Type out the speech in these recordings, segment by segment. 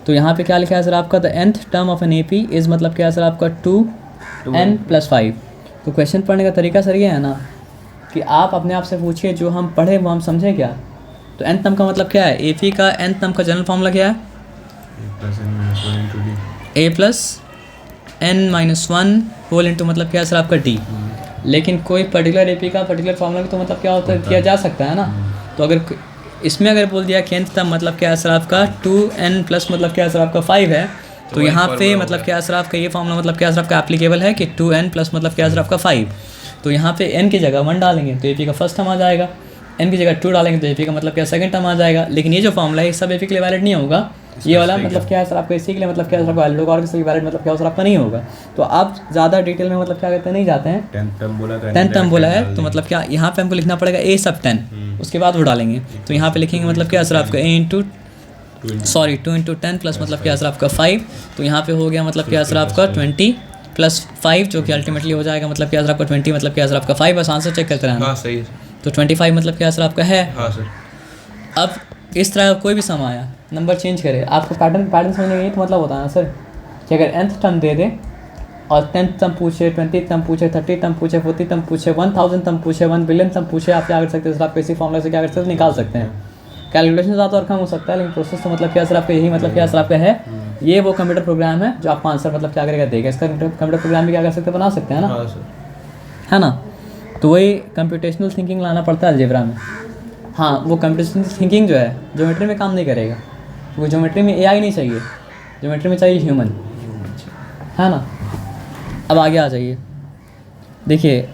तो यहाँ पे क्या लिखा है सर आपका, the nth term of an AP is मतलब क्या है सर आपका 2n+5। तो क्वेश्चन पढ़ने का तरीका सर ये है ना कि आप अपने आप से पूछिए जो हम पढ़े वो हम समझें क्या। तो nth टर्म का मतलब क्या है, AP का nth टर्म का जनरल फॉर्मूला क्या है, a+n-1 होल इंटू मतलब क्या है सर आपका d। लेकिन कोई पर्टिकुलर AP का पर्टिकुलर फॉर्मूला भी तो मतलब क्या होता है किया जा सकता है ना। तो अगर इसमें अगर बोल दिया कि nth टर्म मतलब क्या है सर आपका 2n+ मतलब क्या है सर आपका 5 है, तो यहाँ पे मतलब क्या है सर आपका ये फॉर्मूला मतलब क्या है सर आपका एप्लीकेबल है कि 2n+ मतलब क्या है सर आपका 5। तो यहाँ पे n की जगह 1 डालेंगे तो AP का फर्स्ट टर्म आ जाएगा, n की जगह 2 डालेंगे तो AP का मतलब क्या सेकंड टर्म आ जाएगा। लेकिन ये जो फॉर्मूला है ये सब AP के लिए वैलिड नहीं होगा, ये वाला मतलब क्या है सर आपका इसी के लिए मतलब क्या है सर आपका वैलिड होगा, और किसी वैलिड मतलब क्या हो सर आपका नहीं होगा। तो आप ज़्यादा डिटेल में मतलब क्या कहते हैं नहीं जाते हैं। 10th टर्म बोला है तो मतलब क्या यहाँ पे हमको लिखना पड़ेगा a/10, उसके बाद वो डालेंगे। तो यहाँ पे लिखेंगे मतलब क्या सर आपका 2 × 10 मतलब क्या सर आपका 5। तो यहाँ पे हो गया मतलब क्या सर आपका 20+5 जो कि अल्टीमेटली हो जाएगा मतलब क्या सर आपका 20 मतलब क्या सर आपका 5। बस आंसर चेक करते रहना। हाँ सही है। तो 25 मतलब क्या सर आपका है। हाँ सर। अब इस तरह का कोई भी सम आया, नंबर चेंज करे, आपको पैटर्न समझने का तो मतलब होता है ना सर कि अगर nth टर्म दे दे और 10th टर्म पूछे, 20th टर्म पूछे, 30th टर्म पूछे, 40th टर्म पूछे, 1000 टर्म पूछे, 1 बिलियन टर्म पूछे, आप क्या कर सकते हैं सर आप इसी फॉर्मूला से क्या कर सकते हैं निकाल सकते हैं। कैलकुलेशन ज़्यादा और कम हो सकता है लेकिन प्रोसेस तो मतलब क्या सर आपका यही मतलब क्या सर आपका है। ये वो कंप्यूटर प्रोग्राम है जो आपको आंसर मतलब क्या करेगा देगा। इसका कंप्यूटर प्रोग्राम भी क्या कर सकते हैं बना सकते हैं ना, हाँ सर। है ना। तो वही कंप्यूटेशनल थिंकिंग लाना पड़ता है अलजेब्रा में। हाँ वो कंप्यूटेशनल थिंकिंग जो है ज्योमेट्री में काम नहीं करेगा, वो ज्योमेट्री में AI नहीं चाहिए, ज्योमेट्री में चाहिए ह्यूमन, है ना। अब आगे आ जाइए, देखिए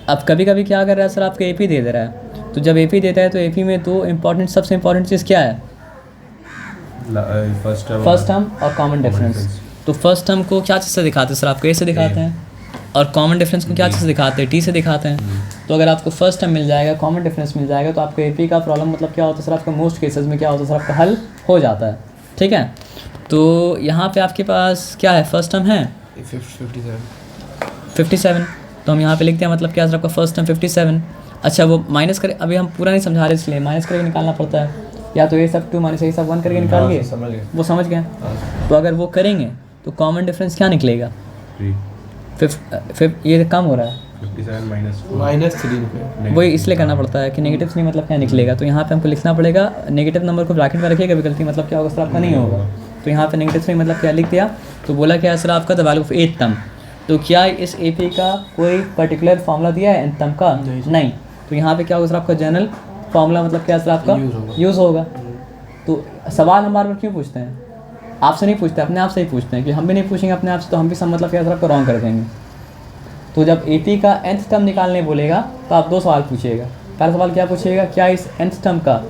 अब कभी कभी क्या कर रहा है सर आपका AP दे दे रहा है। तो जब AP देता है तो AP में दो इम्पॉर्टेंट सबसे इम्पॉर्टेंट चीज़ क्या है, फर्स्ट टर्म और कॉमन डिफरेंस। तो फर्स्ट टर्म को क्या चीज़ से दिखाते हैं सर आपको A से दिखाते हैं, और कॉमन डिफरेंस को क्या चीज़ से दिखाते हैं T से दिखाते हैं। तो अगर आपको फर्स्ट टर्म मिल जाएगा, कॉमन डिफरेंस मिल जाएगा, तो आपको AP का प्रॉब्लम मतलब क्या होता है सर आपका मोस्ट केसेस में क्या होता है सर आपका हल हो जाता है। ठीक है, तो यहाँ पे आपके पास क्या है, फर्स्ट टर्म है 57। तो हम यहाँ पे लिखते हैं मतलब क्या सर आपका फर्स्ट टर्म 57। अच्छा वो माइनस करें, अभी हम पूरा नहीं समझा रहे इसलिए माइनस करके निकालना पड़ता है, या तो ये सब 2 माइनस ये सब 1 करके निकाल गए, वो समझ गए। तो अगर वो करेंगे तो कॉमन डिफरेंस क्या निकलेगा, ये कम हो रहा है -3 वही इसलिए करना पड़ता है कि नेगेटिव नहीं मतलब क्या निकलेगा। तो यहाँ पे हमको लिखना पड़ेगा, नेगेटिव नंबर को ब्रैकेट में रखिएगा, गलती मतलब क्या होगा सर आपका नहीं होगा। तो यहाँ पे नेगेटिव नहीं मतलब क्या लिख दिया। तो बोला क्या है सर आपका the value of 8th term. तो क्या इस AP का कोई पर्टिकुलर फार्मूला दिया है nth टर्म का, नहीं। तो यहाँ पे क्या होगा सर आपका जनरल फार्मूला मतलब क्या सर आपका यूज़ होगा। तो सवाल हम बार बार क्यों पूछते हैं, आपसे नहीं पूछते अपने आप से ही पूछते हैं कि हम भी नहीं पूछेंगे अपने आप से तो हम भी सब मतलब क्या सर आपको रॉन्ग कर देंगे। तो जब AP का nth टर्म निकालने बोलेगा तो आप 2 सवाल पूछिएगा। पहला सवाल क्या पूछिएगा, क्या इस nth टर्म का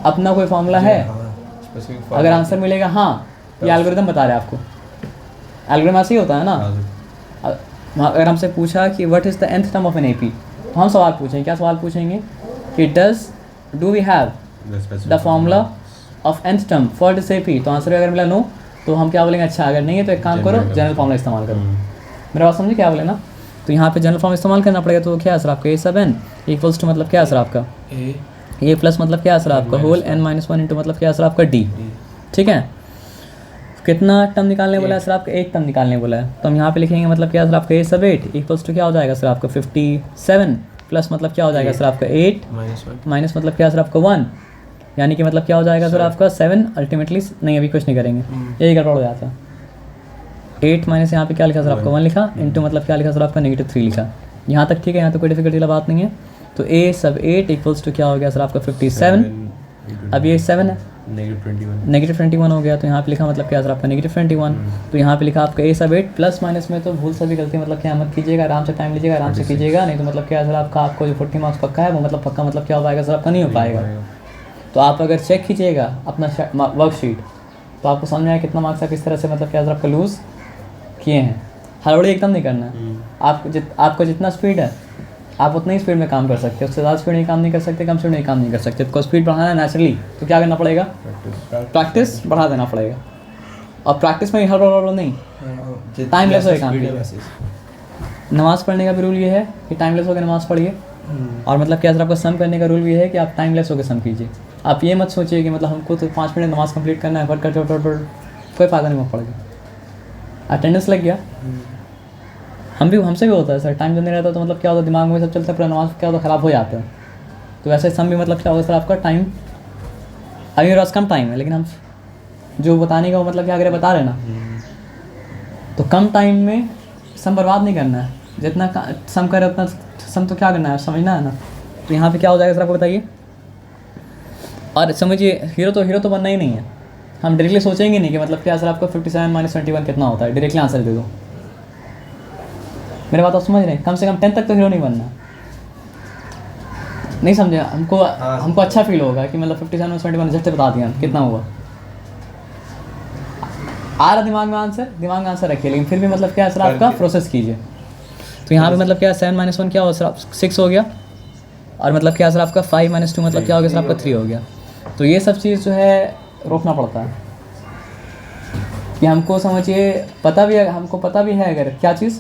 अपना कोई फार्मूला है। अगर आंसर मिलेगा हाँ, ये एल्गोरिथम बता रहे हैं आपको, एल्गोरिथम ऐसे ही होता है ना। अगर हमसे पूछा कि what is the nth term of an AP, तो हम सवाल पूछेंगे, क्या सवाल पूछेंगे कि do we have the formula of nth term for this AP। तो आंसर अगर मिला नो तो हम क्या बोलेंगे, अच्छा अगर नहीं है तो एक काम करो जनरल फार्मूला इस्तेमाल करो। मेरा बात समझे क्या बोले ना। तो यहाँ पे जनरल फॉर्म इस्तेमाल करना पड़ेगा। तो क्या है सर आपका A7 इक्वल्स टू मतलब क्या है सर आपका A प्लस मतलब क्या है सर आपका होल n-1 इंटू मतलब क्या है सर आपका D। ठीक है, कितना टर्म निकालने बोला है सर आपका, 8 टर्म निकालने बोला है। तो हम यहाँ पे लिखेंगे मतलब क्या है सर आपका A8 इक्वल्स टू क्या हो जाएगा सर आपका 57 प्लस मतलब क्या हो जाएगा सर आपका 8 माइनस मतलब क्या है सर आपका 1, यानी कि मतलब क्या हो जाएगा सर आपका 7 अल्टीमेटली। नहीं अभी कुछ नहीं करेंगे, यही गड़बड़ हो जाता है। 8 माइनस यहाँ पे क्या लिखा सर आपका 1 लिखा इंटू मतलब क्या लिखा सर आपका -3 लिखा। यहाँ तक ठीक है, यहाँ तो कोई डिफिकल्टी वाला बात नहीं है। तो A8 इक्वल्स टू क्या हो गया सर आपका 57। अब ये 7 है, -21 हो गया। तो यहाँ पे लिखा मतलब क्या सर आपका -21। तो यहाँ पे लिखा आपका A8 प्लस माइनस में तो भूल सभी गलती मतलब क्या मत कीजिएगा, आराम से टाइम लीजिएगा, आराम से कीजिएगा, नहीं तो मतलब क्या सर आपका आपको जो 40 मार्क्स पक्का है वो मतलब पक्का मतलब क्या हो पाएगा सर आपका नहीं हो पाएगा। तो आप अगर चेक कीजिएगा अपना वर्कशीट तो आपको समझ में आएगा कितना मार्क्स आप इस तरह से मतलब क्या सर आपका लूज़ किए हैं। हड़बड़ी एकदम नहीं करना है। आपको जितना स्पीड है आप उतना ही स्पीड में काम कर सकते हैं, उससे ज़्यादा स्पीड में काम नहीं कर सकते, कम स्पीड में काम नहीं कर सकते। तो स्पीड बढ़ाना है नेचुरली तो क्या करना पड़ेगा, प्रैक्टिस बढ़ा देना पड़ेगा। और प्रैक्टिस में हड़बड़ नहीं, टाइम लेस होकर काम। नमाज़ पढ़ने का भी रूल ये है कि टाइम लेस होकर नमाज़ पढ़िए। और मतलब क्या सर आपका सम करने का रूल भी है कि आप टाइम लेस होकर सम कीजिए। आप ये मत सोचिए कि मतलब हमको तो 5 मिनट नमाज़ कंप्लीट करना है, फट कर कोई फ़ायदा नहीं हुआ पढ़ के, अटेंडेंस लग गया। हमसे भी होता है सर, टाइम जब नहीं रहता तो मतलब क्या होता है, दिमाग में सब चलता है, पूरा नमाज क्या होता है, ख़राब हो जाता है। तो वैसे सम भी मतलब क्या होगा सर, आपका टाइम अभी मेरे पास कम टाइम है, लेकिन हम जो बताने का वो मतलब क्या अगर बता रहे ना, तो कम टाइम में सम बर्बाद नहीं करना है, जितना सम करे उतना सम तो क्या करना है, समझना है ना। तो यहाँ पे क्या हो जाएगा सर आपको बताइए। और समझिए हीरो तो बनना ही नहीं है, हम डायरेक्टली सोचेंगे नहीं कि मतलब क्या सर आपको 57 - 21 कितना होता है, डायरेक्टली आंसर दे दो। मेरे बात आप समझ रहे हैं, कम से कम 10 तक तो हीरो नहीं बनना। नहीं समझे, हमको अच्छा फील होगा कि मतलब 57 - 21 झट से बता दिया कितना हुआ। आ रहा दिमाग में आंसर रखिए, लेकिन फिर भी मतलब क्या है सर आपका प्रोसेस कीजिए। तो यहाँ पे मतलब क्या 7 - 1 क्या हो सर, 6 हो गया। और मतलब क्या सर आपका 5 - 2 मतलब क्या हो गया सर आपका 3 हो गया। तो ये सब चीज़ जो है रोकना पड़ता है कि हमको समझिए हमको पता भी है अगर क्या चीज़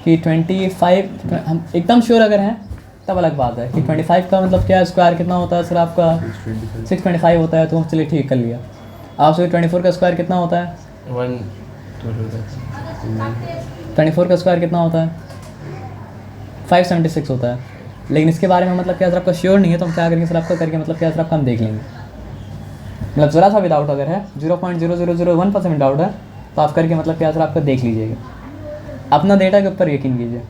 कि 25 हम एकदम श्योर अगर हैं तब अलग बात है कि 25 का मतलब क्या स्क्वायर कितना होता है सर आपका 625 होता है। तो चलिए ठीक कर लिया। आपसे 24 का स्क्वायर कितना होता है, 24 का स्क्वायर कितना होता है 576 होता है। लेकिन इसके बारे में मतलब क्या सर आपका श्योर नहीं है, तो हम क्या करेंगे सर आपका करके मतलब क्या सर आपका हम देख लेंगे। मतलब ज़रा सा भी डाउट अगर है 0.0001% डाउट है तो आप करके मतलब क्या सर आपका देख लीजिएगा। अपना डेटा के ऊपर यकीन कीजिए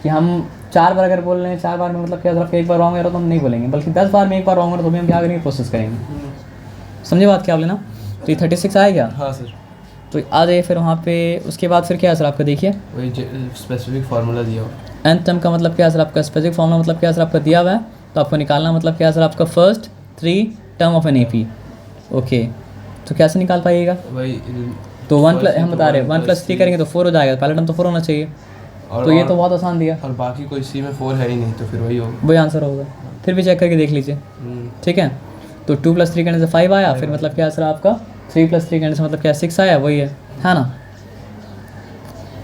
कि हम 4 बार अगर बोल रहे हैं, 4 बार में मतलब क्या सर आपका एक बार रॉन्ग है तो हम नहीं बोलेंगे, बल्कि 10 बार में एक बार रॉन्ग है तो भी हम क्या करेंगे, कोशिश करेंगे। समझे बात क्या बोले ना। तो ये 36 आया क्या? हाँ सर। तो आ जाइए फिर वहाँ पे। उसके बाद फिर क्या है सर आपका देखिए, वही स्पेसिफिक फार्मूला दिया हो। nth टर्म का मतलब क्या है सर आपका स्पेसिफिक फार्मूला मतलब क्या है सर आपका दिया हुआ है। तो आपको निकालना मतलब क्या है सर आपका first 3 term of an AP। Okay, तो कैसे निकाल पाइएगा? वही तो 1 प्लस हम बता रहे हैं 1 + 3 करेंगे तो 4 हो जाएगा। पहला टर्म तो 4 होना चाहिए। तो ये तो बहुत आसान दिया, और बाकी कोई सी में 4 है ही नहीं, तो फिर वही होगा, वही आंसर होगा। फिर भी चेक करके देख लीजिए, ठीक है। तो 2 + 3 करने से 5 आया, फिर मतलब क्या है सर आपका 3 + 3 करने से मतलब क्या 6 आया, वही है ना।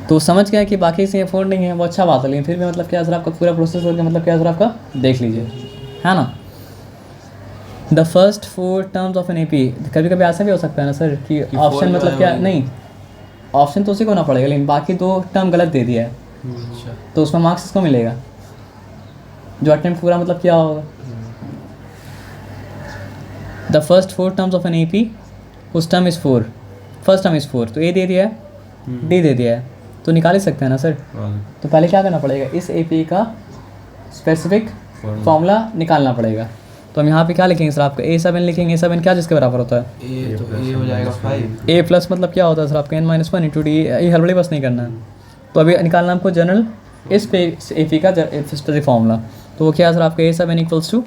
तो समझ गए कि बाकी से 4 नहीं है, वो अच्छा बात है, लेकिन फिर भी मतलब क्या सर आपका पूरा प्रोसेस करके मतलब क्या सर आपका देख लीजिए, है ना। The first 4 terms of an AP। कभी कभी ऐसा भी हो सकता है ना सर कि ऑप्शन मतलब क्या नहीं, ऑप्शन तो उसी को ना पड़ेगा, लेकिन बाकी 2 टर्म गलत दे दिया है, तो उसमें मार्क्स इसको मिलेगा जो अटेम्प्ट पूरा मतलब क्या होगा। The first 4 terms of an AP उस term is 4, first term is 4। तो A दे दिया है, D दे दिया है, तो निकाल ही सकते हैं ना सर। तो पहले क्या करना पड़ेगा, इस AP का स्पेसिफिक फॉर्मूला निकालना पड़ेगा। तो हम यहाँ पे क्या लिखेंगे सर आपका A7 लिखेंगे। A7 क्या जिसके बराबर होता है, ए, तो ये हो जाएगा 5। A प्लस मतलब क्या होता है सर आपका n - 1 × D। ये हड़बड़ी बस नहीं करना है। तो अभी निकालना हमको जनरल इस पे AP का स्पेसिफिक फॉर्मूला। तो वो क्या है सर आपका A7 = 4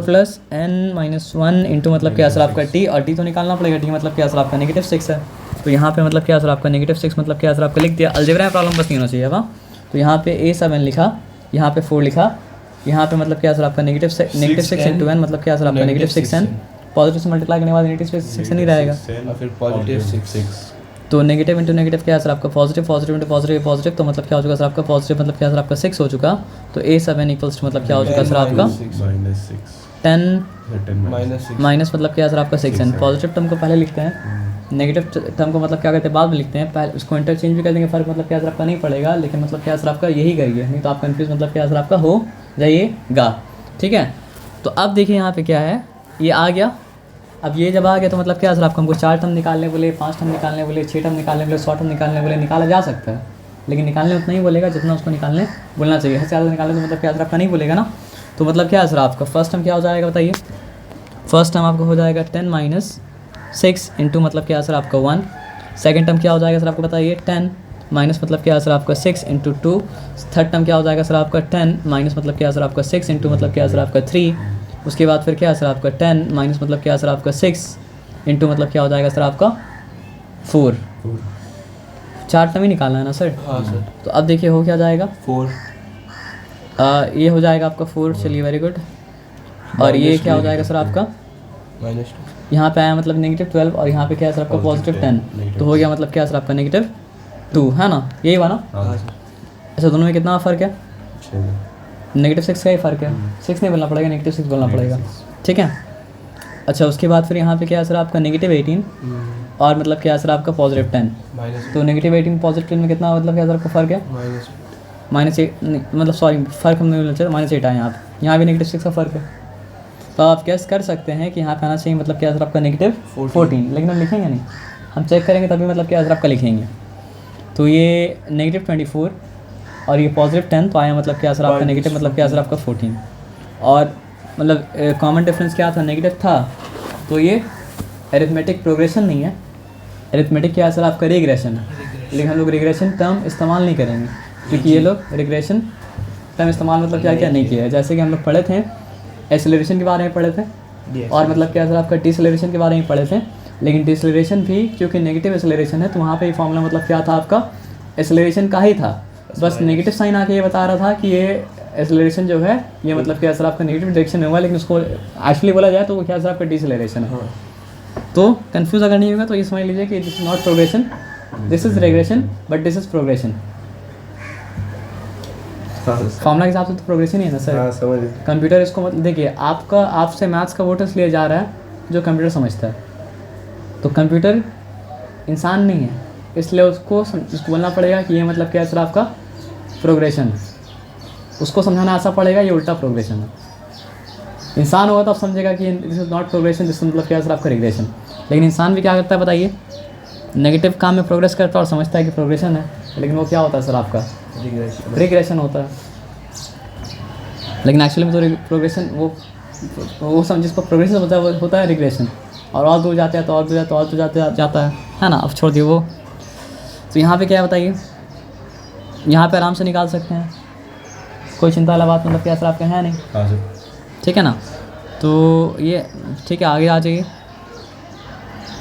+ n - 1 इंटू मतलब क्या सर आपका T, और T तो निकालना पड़ेगा। T मतलब क्या सर आपका -6 है। तो यहाँ पे मतलब क्या सर आपका -6 मतलब क्या सर आपका लिख दिया। अलजेब्रा में प्रॉब्लम बस नहीं होना चाहिए वहाँ। तो यहाँ पे A7 लिखा, यहाँ पे 4 लिखा, यहाँ पे मतलब क्या सर आपका -6 × n मतलब क्या सर आपका -6n। पॉजिटिव से मल्टीप्लाई करने के बाद -6n ही रहेगा, और फिर पॉजिटिव 6। तो नेगेटिव इंटू नेगेटिव क्या है सर आपका positive, positive into positive positive, तो मतलब क्या हो चुका सर आपका पॉजिटिव मतलब क्या सर आपका 6 हो चुका। तो A7 = मतलब क्या हो चुका सर आपका 10 माइनस मतलब क्या सर आपका 6n। पॉजिटिव टर्म को पहले लिखते हैं, नेगेटिव टर्म को मतलब क्या कहते हैं बाद में लिखते हैं। पहले उसको इंटरचेंज भी कर देंगे, फर्क मतलब क्या सर आपका नहीं पड़ेगा, लेकिन मतलब क्या सर आपका यही करिए, नहीं तो आप कंफ्यूज मतलब क्या सर आपका हो जाइएगा, ठीक है। तो अब देखिए यहाँ पे क्या है, ये आ गया। अब ये जब आ गया तो मतलब क्या सर आपको हमको 4 टर्म निकालने बोले, 5 टर्म निकालने बोले, 6 टर्म निकालने बोले, 100 टर्म निकालने बोले, निकाला जा सकता है, लेकिन निकालने उतना ही बोलेगा जितना उसको निकालने बोलना चाहिए। इससे ज़्यादा निकालने तो मतलब क्या सर आपका नहीं बोलेगा ना। तो मतलब क्या है सर आपका फर्स्ट टर्म क्या हो जाएगा बताइए। फर्स्ट टर्म आपका हो जाएगा 10 - 6 इंटू मतलब क्या सर आपका 1। सेकेंड टर्म क्या हो जाएगा सर आपको बताइए 10 माइनस मतलब क्या सर आपका 6 इंटू 2। थर्ड टर्म क्या हो जाएगा सर आपका 10 माइनस मतलब क्या सर आपका 6 इंटू मतलब क्या सर आपका 3। उसके बाद फिर क्या है सर आपका 10 माइनस मतलब क्या सर आपका 6 इंटू मतलब क्या हो जाएगा सर आपका 4। 4 टर्म ही निकालना है ना सर। हाँ सर। तो अब देखिए हो क्या जाएगा 4। ये हो जाएगा आपका 4। चलिए वेरी गुड। और ये क्या हो जाएगा सर आपका -2। यहाँ पे आया मतलब -12 और यहाँ पे क्या है सर आपका +10। तो हो गया मतलब क्या है सर आपका -2 है ना, यही हुआ ना। हाँ सर। अच्छा दोनों में कितना फ़र्क है, -6 का ही फ़र्क है। 6 नहीं बोलना पड़ेगा, -6 बोलना पड़ेगा, ठीक है। अच्छा उसके बाद फिर यहाँ पे क्या है सर आपका -18 और मतलब क्या है सर आपका +10। माइनस तो -18 +10 में कितना मतलब क्या सर आपका फ़र्क है? -8 मतलब सॉरी फ़र्क हमने -8 आया यहाँ भी -6 का फ़र्क है। तो आप कैसे कर सकते हैं कि यहाँ पे आना चाहिए मतलब क्या सर आपका -14, लेकिन हम लिखेंगे नहीं, हम चेक करेंगे तभी मतलब क्या सर आपका लिखेंगे। तो ये -24 और ये +10 तो आया मतलब क्या सर आपका नेगेटिव मतलब क्या सर आपका 14 और मतलब कॉमन डिफरेंस क्या था? नेगेटिव था। तो ये एरिथमेटिक प्रोग्रेशन नहीं है, एरिथमेटिक क्या है सर आपका रिग्रेशन है, लेकिन हम लोग रिग्रेशन टर्म इस्तेमाल नहीं करेंगे क्योंकि ये लोग रिग्रेशन टर्म इस्तेमाल मतलब क्या क्या नहीं किया है। जैसे कि हम लोग पढ़े थे एक्सेलरेशन के बारे में पढ़े थे और मतलब क्या सर आपका डिसेलरेशन के बारे में पढ़े थे, लेकिन डिसेलरेशन भी क्योंकि नेगेटिव एक्सेलरेशन है तो वहाँ पे फॉर्मूला मतलब क्या था आपका एक्सेलरेशन का ही था, बस नेगेटिव साइन आके ये बता रहा था कि ये एक्सेलरेशन जो है ये मतलब क्या सर आपका नेगेटिव डायरेक्शन में हुआ, लेकिन उसको एक्चुअली बोला जाए तो वो क्या सर आपका डिसेलरेशन है। तो कंफ्यूज अगर नहीं होगा तो ये समझ लीजिए कि this is not progression, this is regression but this is progression. Formula के हिसाब से तो प्रोग्रेशन ही है ना सर। कंप्यूटर इसको मतलब देखिए आपका आपसे मैथ्स का वो टेस्ट लिया जा रहा है जो कंप्यूटर समझता है, तो कंप्यूटर इंसान नहीं है इसलिए उसको बोलना पड़ेगा कि ये मतलब क्या है सर आपका प्रोग्रेशन, उसको समझाना ऐसा पड़ेगा ये उल्टा प्रोग्रेशन है। इंसान होगा तो आप समझेगा कि this is not progression, this मतलब क्या है सर आपका रिग्रेशन। लेकिन इंसान भी क्या करता है बताइए, नेगेटिव काम में प्रोग्रेस करता है और समझता है कि प्रोग्रेशन है, लेकिन वो क्या होता है सर आपका रिग्रेशन होता है। लेकिन एक्चुअली में तो प्रोग्रेशन वो समझ जिसको प्रोग्रेशन होता है वो होता है रिग्रेशन, और दूर जाते हैं तो और दूर जाता है और दूर जाता है ना। अब छोड़ दिए वो। तो यहाँ पे क्या है बताइए, यहाँ पे आराम से निकाल सकते हैं, कोई चिंता वाला बात मतलब क्या सर आपका है नहीं। हाँ सर ठीक है ना। तो ये ठीक है, आगे आ जाइए।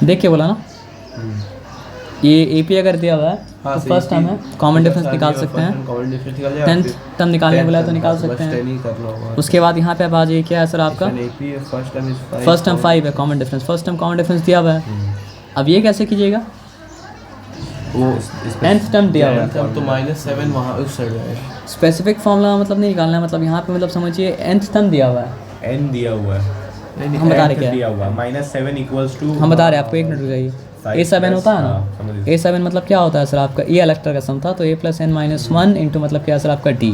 देख के बोला ना, ये AP अगर दिया हुआ है तो फर्स्ट टर्म है, कॉमन डिफरेंस निकाल सकते हैं, 10th टर्म निकालने बोला है तो निकाल सकते हैं। उसके बाद यहाँ पे अब आ जाइए क्या है सर आपका फर्स्ट टर्म 5 है common difference, first term common difference दिया हुआ है। अब ये कैसे कीजिएगा, वो nth टर्म दिया हुआ है तो -7 वहाँ उस साइड है। स्पेसिफिक फॉर्मूला मतलब नहीं निकालना है, मतलब यहाँ पे मतलब समझिए nth टर्म दिया हुआ है, n दिया हुआ है, हम बता रहे क्या दिया हुआ है -7 इक्वल्स टू, हम बता रहे हैं आपको, एक मिनट रुक जाइए। A7 होता है ना, A7 मतलब क्या होता है सर आपका, ये अलग तरह का सम था, तो A + n - 1 इंटू मतलब क्या सर आपका D।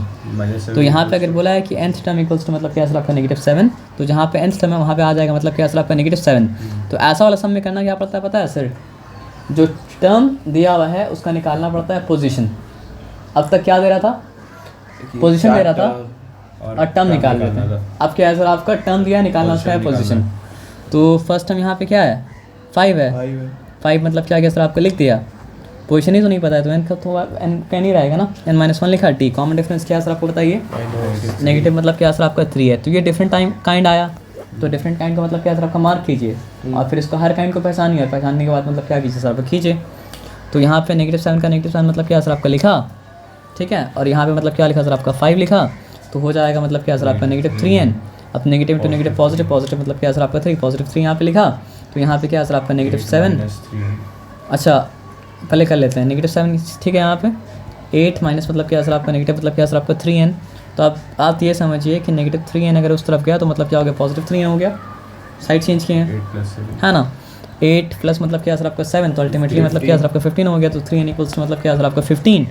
तो यहाँ पे अगर बोला है कि nth टर्म इक्वल्स टू मतलब क्या सर आपका -7, तो जहाँ पे nth टर्म है वहाँ पे आ जाएगा मतलब क्या सर आपका -7। तो ऐसा वाला सम में करना क्या पड़ता है पता है सर, जो टर्म दिया हुआ है उसका निकालना पड़ता है पोजीशन। अब तक क्या दे रहा था, पोजीशन दे रहा था और टर्म निकाल रहे थे। अब क्या है सर आपका टर्म दिया निकालना उसका है पोजीशन। तो फर्स्ट टर्म यहाँ पे क्या है 5 है, 5 मतलब क्या गया सर आपको लिख दिया, पोजीशन ही तो नहीं पता है तो n का तो n का नहीं रहेगा ना, n-1 लिखा T। कॉमन डिफरेंस क्या है सर आपको बताइए, नेगेटिव मतलब क्या सर आपका 3 है। तो ये डिफरेंट टाइम काइंड आया, तो डिफरेंट काइंड का मतलब क्या सर आपका मार्क कीजिए और फिर इसको हर काइंड को पहचानिए, और पहचानने के बाद मतलब क्या कीजिए सर आप खींचिए। तो यहाँ पे -7 का -7 मतलब क्या सर आपका लिखा, ठीक है, और यहाँ पे मतलब क्या लिखा सर आपका 5 लिखा, तो हो जाएगा मतलब क्या सर आपका -3n। अब negative to negative positive, positive मतलब क्या सर आपका 3, +3 यहाँ पे लिखा, तो यहाँ पे क्या सर आपका -7। अच्छा पहले कर लेते हैं -7, ठीक है। यहाँ पे 8 माइनस मतलब क्या सर आपका नेगेटिव मतलब क्या सर आपका 3n। तो अब आप ये समझिए कि -3n अगर उस तरफ गया तो मतलब क्या हो गया, +3n हो गया, साइड चेंज किए हैं है ना। 8 प्लस मतलब क्या सर आपका 7, तो अल्टीमेटली मतलब क्या सर आपका 15 हो गया। तो 3n इक्वल्स टू मतलब क्या सर आपका 15,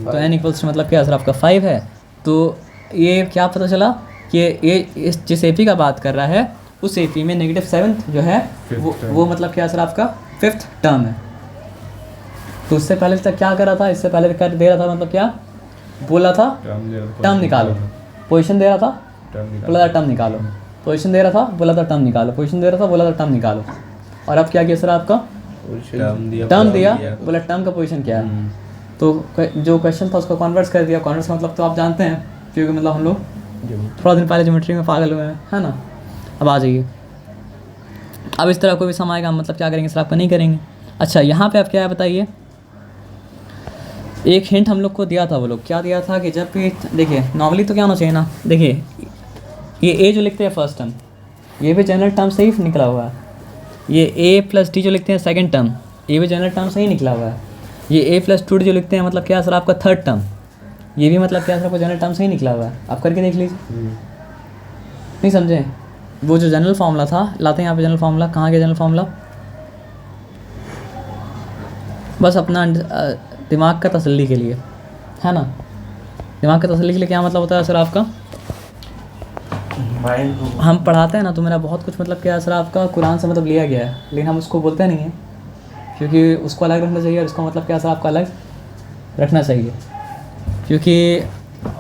तो n इक्वल्स टू मतलब क्या सर आपका 5 है। तो ये क्या पता चला कि ये इस जिस AP का बात कर रहा है उस AP में -7 जो है वो मतलब क्या सर आपका 5th टर्म है। तो उससे पहले तक क्या कर रहा था, इससे पहले कर दे रहा था मतलब क्या बोला था, टर्म निकालो, पोजीशन दे रहा था बोला था टर्म निकालो, पोजीशन दे रहा था बोला था टर्म निकालो, पोजीशन दे रहा था बोला था टर्म निकालो। और अब क्या किया सर आपका टर्म दिया बोला टर्म का पोजीशन क्या है, तो जो क्वेश्चन था उसको कन्वर्ट कर दिया। कन्वर्ट का मतलब तो आप जानते हैं क्योंकि मतलब हम लोग थोड़ा दिन पहले ज्योमेट्री में पागल हुए हैं है ना। अब आ जाइए, अब इस तरह कोई भी सम आएगा मतलब क्या करेंगे सर आपका नहीं करेंगे। अच्छा यहाँ पे आप क्या है बताइए, एक हिंट हम लोग को दिया था, वो लोग क्या दिया था कि जब भी देखिए नॉर्मली तो क्या होना चाहिए ना, देखिए ये A जो लिखते हैं फर्स्ट टर्म ये भी जनरल टर्म से ही निकला हुआ है, ये A + D जो लिखते हैं सेकंड टर्म ये भी जनरल टर्म से ही निकला हुआ है, ये A + 2D जो लिखते हैं मतलब क्या सर आपका थर्ड टर्म ये भी मतलब क्या सर आपको जनरल टर्म से ही निकला हुआ है। आप करके देख लीजिए, नहीं समझे वो जो जनरल फार्मूला था, लाते हैं यहाँ पे जनरल फार्मूला। कहाँ गया जनरल फार्मूला? बस अपना दिमाग का तसल्ली के लिए, है ना। दिमाग का तसल्ली के लिए क्या मतलब होता है सर आपका? माइंड को हम पढ़ाते हैं ना तो मेरा बहुत कुछ मतलब क्या है सर आपका कुरान से मतलब लिया गया है, लेकिन हम उसको बोलते नहीं हैं क्योंकि उसको अलग रखना चाहिए और इसका मतलब क्या सर आपका अलग रखना चाहिए। क्योंकि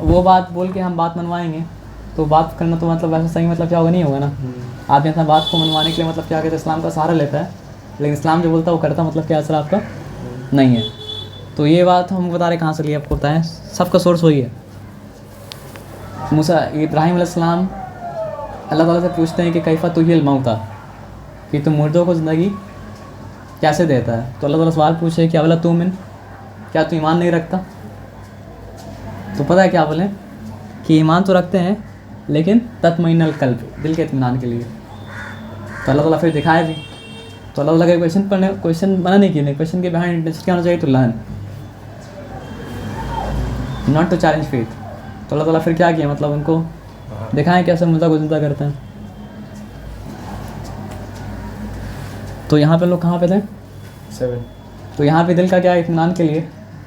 वो बात बोल के हम बात मनवाएंगे तो बात करना तो मतलब वैसे सही मतलब क्या होगा, नहीं होगा ना। आप यहाँ बात को मनवाने के लिए मतलब क्या कहते हैं इस्लाम का सहारा लेता है, लेकिन इस्लाम जो बोलता है वो करता मतलब क्या सर आपका नहीं है। तो ये बात हम बता रहे कहाँ से लिए आपको बताएं, सबका सोर्स वही है। मूसा इब्राहिम अलैहिस्सलाम अल्लाह ताला से पूछते हैं कि कैफ़ा तुहिल मौता, कि तुम मुर्दों को ज़िंदगी कैसे देता है। तो अल्लाह ताला सवाल पूछे कि अवला तुमिन, क्या तू ईमान नहीं रखता? तो पता है क्या बोलें कि ईमान तो रखते हैं लेकिन तत्मईनुल क़ल्ब, दिल के इत्मीनान के लिए। तो अल्लाह ताला फिर दिखाया भी। तो अल्लाह ताला का क्वेश्चन मना नहीं किया, क्वेश्चन के बिहाइंड इंटेंशन क्या होना चाहिए? तो learn, not to challenge faith. तो अल्लाह ताला फिर क्या किया, मतलब उनको दिखाएं कैसे मुर्दा को जिंदा करते हैं। तो यहाँ पे लोग कहाँ पे थे? 7 तो यहाँ पे दिल का क्या इत्मीनान के लिए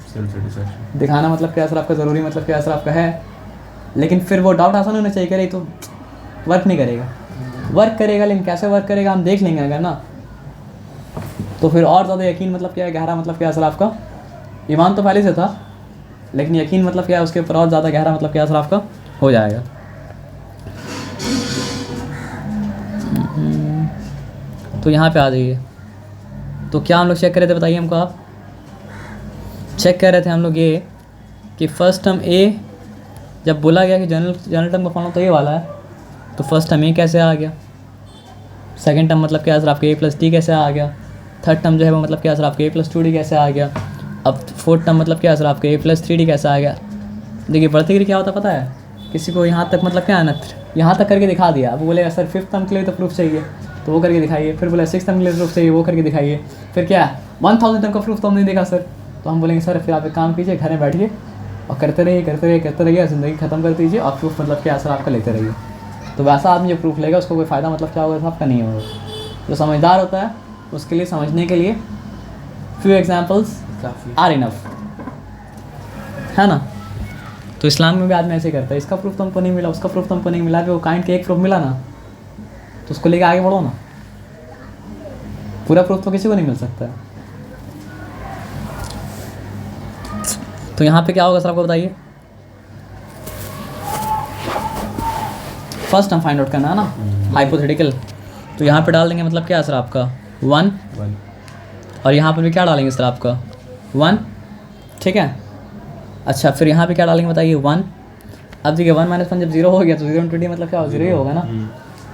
सेल्फ सेटिस्फैक्शन। दिखाना मतलब क्या असर आपका ज़रूरी मतलब क्या असर आपका है। लेकिन फिर वो डाउट आसान होना चाहिए, करे तो वर्क नहीं करेगा, वर्क करेगा लेकिन कैसे वर्क करेगा हम देख लेंगे अगर ना, तो फिर और ज़्यादा यकीन मतलब क्या है गहरा मतलब क्या असर आपका। ईमान तो पहले से था लेकिन यकीन मतलब क्या है उसके ऊपर और ज़्यादा गहरा मतलब क्या असर आपका हो जाएगा। तो यहाँ पे आ जाइए। तो क्या हम लोग चेक कर रहे थे बताइए हमको आप? चेक कर रहे थे हम लोग ये कि फर्स्ट टर्म ए जब बोला गया कि जनरल टर्म का फॉर्म तो ये वाला है, तो फर्स्ट टर्म ए कैसे आ गया, सेकंड टर्म मतलब क्या सर आपके ए प्लस टी कैसे आ गया, थर्ड टर्म जो है वो मतलब क्या सर आपके ए प्लस 2d कैसे आ गया, अब फोर्थ टर्म मतलब क्या सर आपके ए प्लस 3d कैसे आ गया। देखिए बढ़ते गिर क्या होता पता है, किसी को यहाँ तक मतलब क्या है ना यहाँ तक करके दिखा दिया, अब बोलेगा सर फिफ्थ टर्म के लिए तो प्रूफ चाहिए तो वो करके दिखाइए, फिर बोले सिक्स टर्म के लिए प्रूफ चाहिए वो करके दिखाइए, फिर क्या 1000 टर्म का प्रूफ तो हमने देखा सर, तो हम बोलेंगे सर फिर आप एक काम कीजिए घर में बैठिए और करते रहिए ज़िंदगी ख़त्म कर दीजिए और प्रूफ मतलब क्या सर आपका लेते रहिए। तो वैसा आदमी जो प्रूफ लेगा उसको कोई फ़ायदा मतलब क्या होगा आपका नहीं होगा। जो समझदार होता है उसके लिए समझने के लिए फ्यू एग्जाम्पल्स काफ़ी आर इनफ, है ना। तो इस्लाम में भी आदमी ऐसे करता है, इसका प्रूफ तो हमको नहीं मिला, उसका प्रूफ तो हमको नहीं मिला, भी वो काइंड के एक प्रूफ मिला ना तो उसको लेके आगे बढ़ो ना, पूरा प्रूफ तो किसी को नहीं मिल सकता है। तो यहाँ पे क्या होगा सर आपको बताइए, फर्स्ट हम फाइंड आउट करना है ना हाइपोथेटिकल, तो यहाँ पे डाल देंगे मतलब क्या सर आपका 1 और यहाँ पर भी क्या डालेंगे सर आपका 1, ठीक है। अच्छा फिर यहाँ पे क्या डालेंगे बताइए 1। अब देखिए 1 - 1 जब 0 हो गया तो 0 × 20 मतलब क्या 0 ही होगा ना,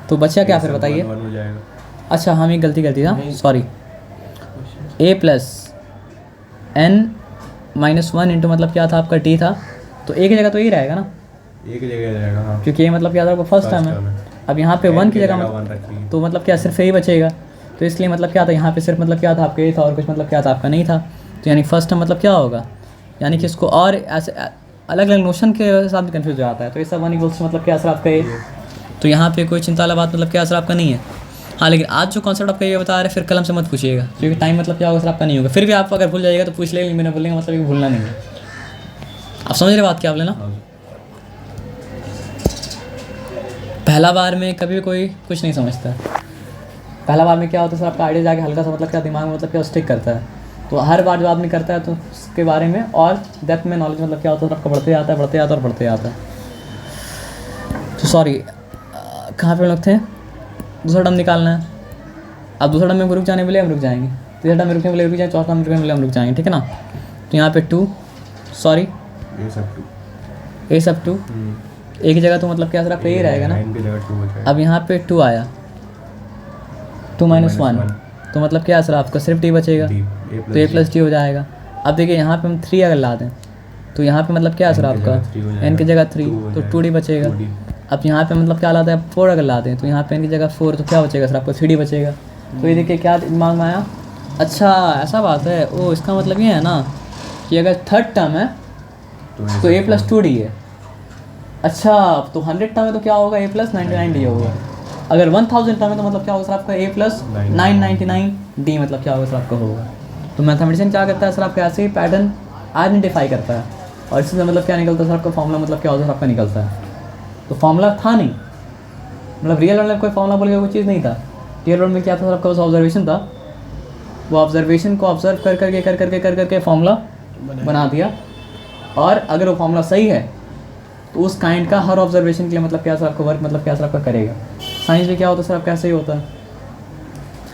तो बचा क्या फिर बताइए। हो जाएगा। अच्छा हम एक गलती कर दी था, sorry, a plus n - 1 into मतलब क्या था आपका t था, तो एक जगह तो यही रहेगा ना, एक जगह जाएगा हाँ। क्योंकि ये मतलब क्या था आपका फर्स्ट टर्म है। अब यहाँ पे 1 की जगह वन रखिए। तो मतलब क्या सिर्फ यही बचेगा, तो इसलिए मतलब क्या था यहाँ पे सिर्फ मतलब क्या था आपका ये था और कुछ मतलब क्या था आपका नहीं था, तो यानी फर्स्ट टर्म मतलब क्या होगा, यानी कि इसको और ऐसे अलग अलग नोशन के साथ भी कन्फ्यूज हो जाता है। तो ये सब 1 = मतलब क्या असर आपका ये, तो यहाँ पे कोई चिंता वाला बात मतलब क्या असर आपका नहीं है। हाँ लेकिन आज जो कॉन्सेप्ट आपका ये बता रहे हैं फिर कलम से मत पूछिएगा, क्योंकि टाइम मतलब क्या होगा सर आपका नहीं होगा, फिर भी आप अगर भूल जाइएगा तो पूछ लेंगे, मैंने बोलेंगे मतलब ये भूलना नहीं है। आप समझ रहे बात क्या आप लेना। पहला बार में कभी कोई कुछ नहीं समझता, पहला बार में क्या होता है सर आपका आइडिया जाके हल्का सा मतलब क्या दिमाग में मतलब क्या स्टिक करता है, तो हर बार जो आदमी करता है तो उसके बारे में और डेप्थ में नॉलेज मतलब क्या होता है आपका बढ़ते आता है। तो सॉरी कहाँ पे लोग थे, दूसरा टर्म निकालना है। अब दूसरा टर्म में रुक जाने वाले हम रुक जाएंगे, तीसरा टर्म में रुकने वाले रुक जाएंगे, चौथा टर्म में रुकने वाले हम रुक जाएंगे, ठीक है ना। तो यहाँ पे 2 सॉरी ए सब 2 एक जगह तो मतलब क्या सर आपका ये रहेगा ना। अब यहाँ पे 2 आया 2 - 1 तो मतलब क्या सर आपका सिर्फ d बचेगा, तो a + d हो जाएगा। अब देखिए यहाँ पे हम 3 अगर ला दें तो यहाँ पे मतलब क्या सर आपका n की जगह 3 तो 2d बचेगा। अब यहाँ पे मतलब क्या लाते हैं 4 अगर लाते हैं तो यहाँ पे n की जगह 4 तो क्या बचेगा सर आपको 3d बचेगा। तो ये देखिए क्या दिमाग में आया, अच्छा ऐसा बात है, ओ इसका मतलब ये है ना कि अगर थर्ड टर्म है तो a + 2d है। अच्छा तो 100 टर्म है तो क्या होगा a + 99d होगा। अगर 1000 टर्म है तो मतलब क्या होगा सर आपका a प्लस 999 d मतलब क्या होगा सर आपका होगा। तो मैथमेटिशियन क्या करता है सर आपका ऐसे ही पैटर्न आइडेंटिफाई करता है और इससे मतलब क्या निकलता है सर आपका फॉर्मूला मतलब क्या होता है सर आपका निकलता है। तो फॉर्मूला था नहीं, मतलब रियल वर्ल्ड में कोई फॉर्मूला बोल के कोई चीज़ नहीं था। रियल वर्ल्ड में क्या था सर आपका बस ऑब्जर्वेशन था, वो ऑब्जर्वेशन को ऑब्जर्व कर करके फॉर्मूला बना दिया। और अगर वो फॉर्मूला सही है तो उस काइंड का हर ऑब्जर्वेशन के लिए मतलब क्या सर आपका वर्क मतलब क्या सर आपका करेगा। साइंस में क्या होता है सर आपका ऐसे ही होता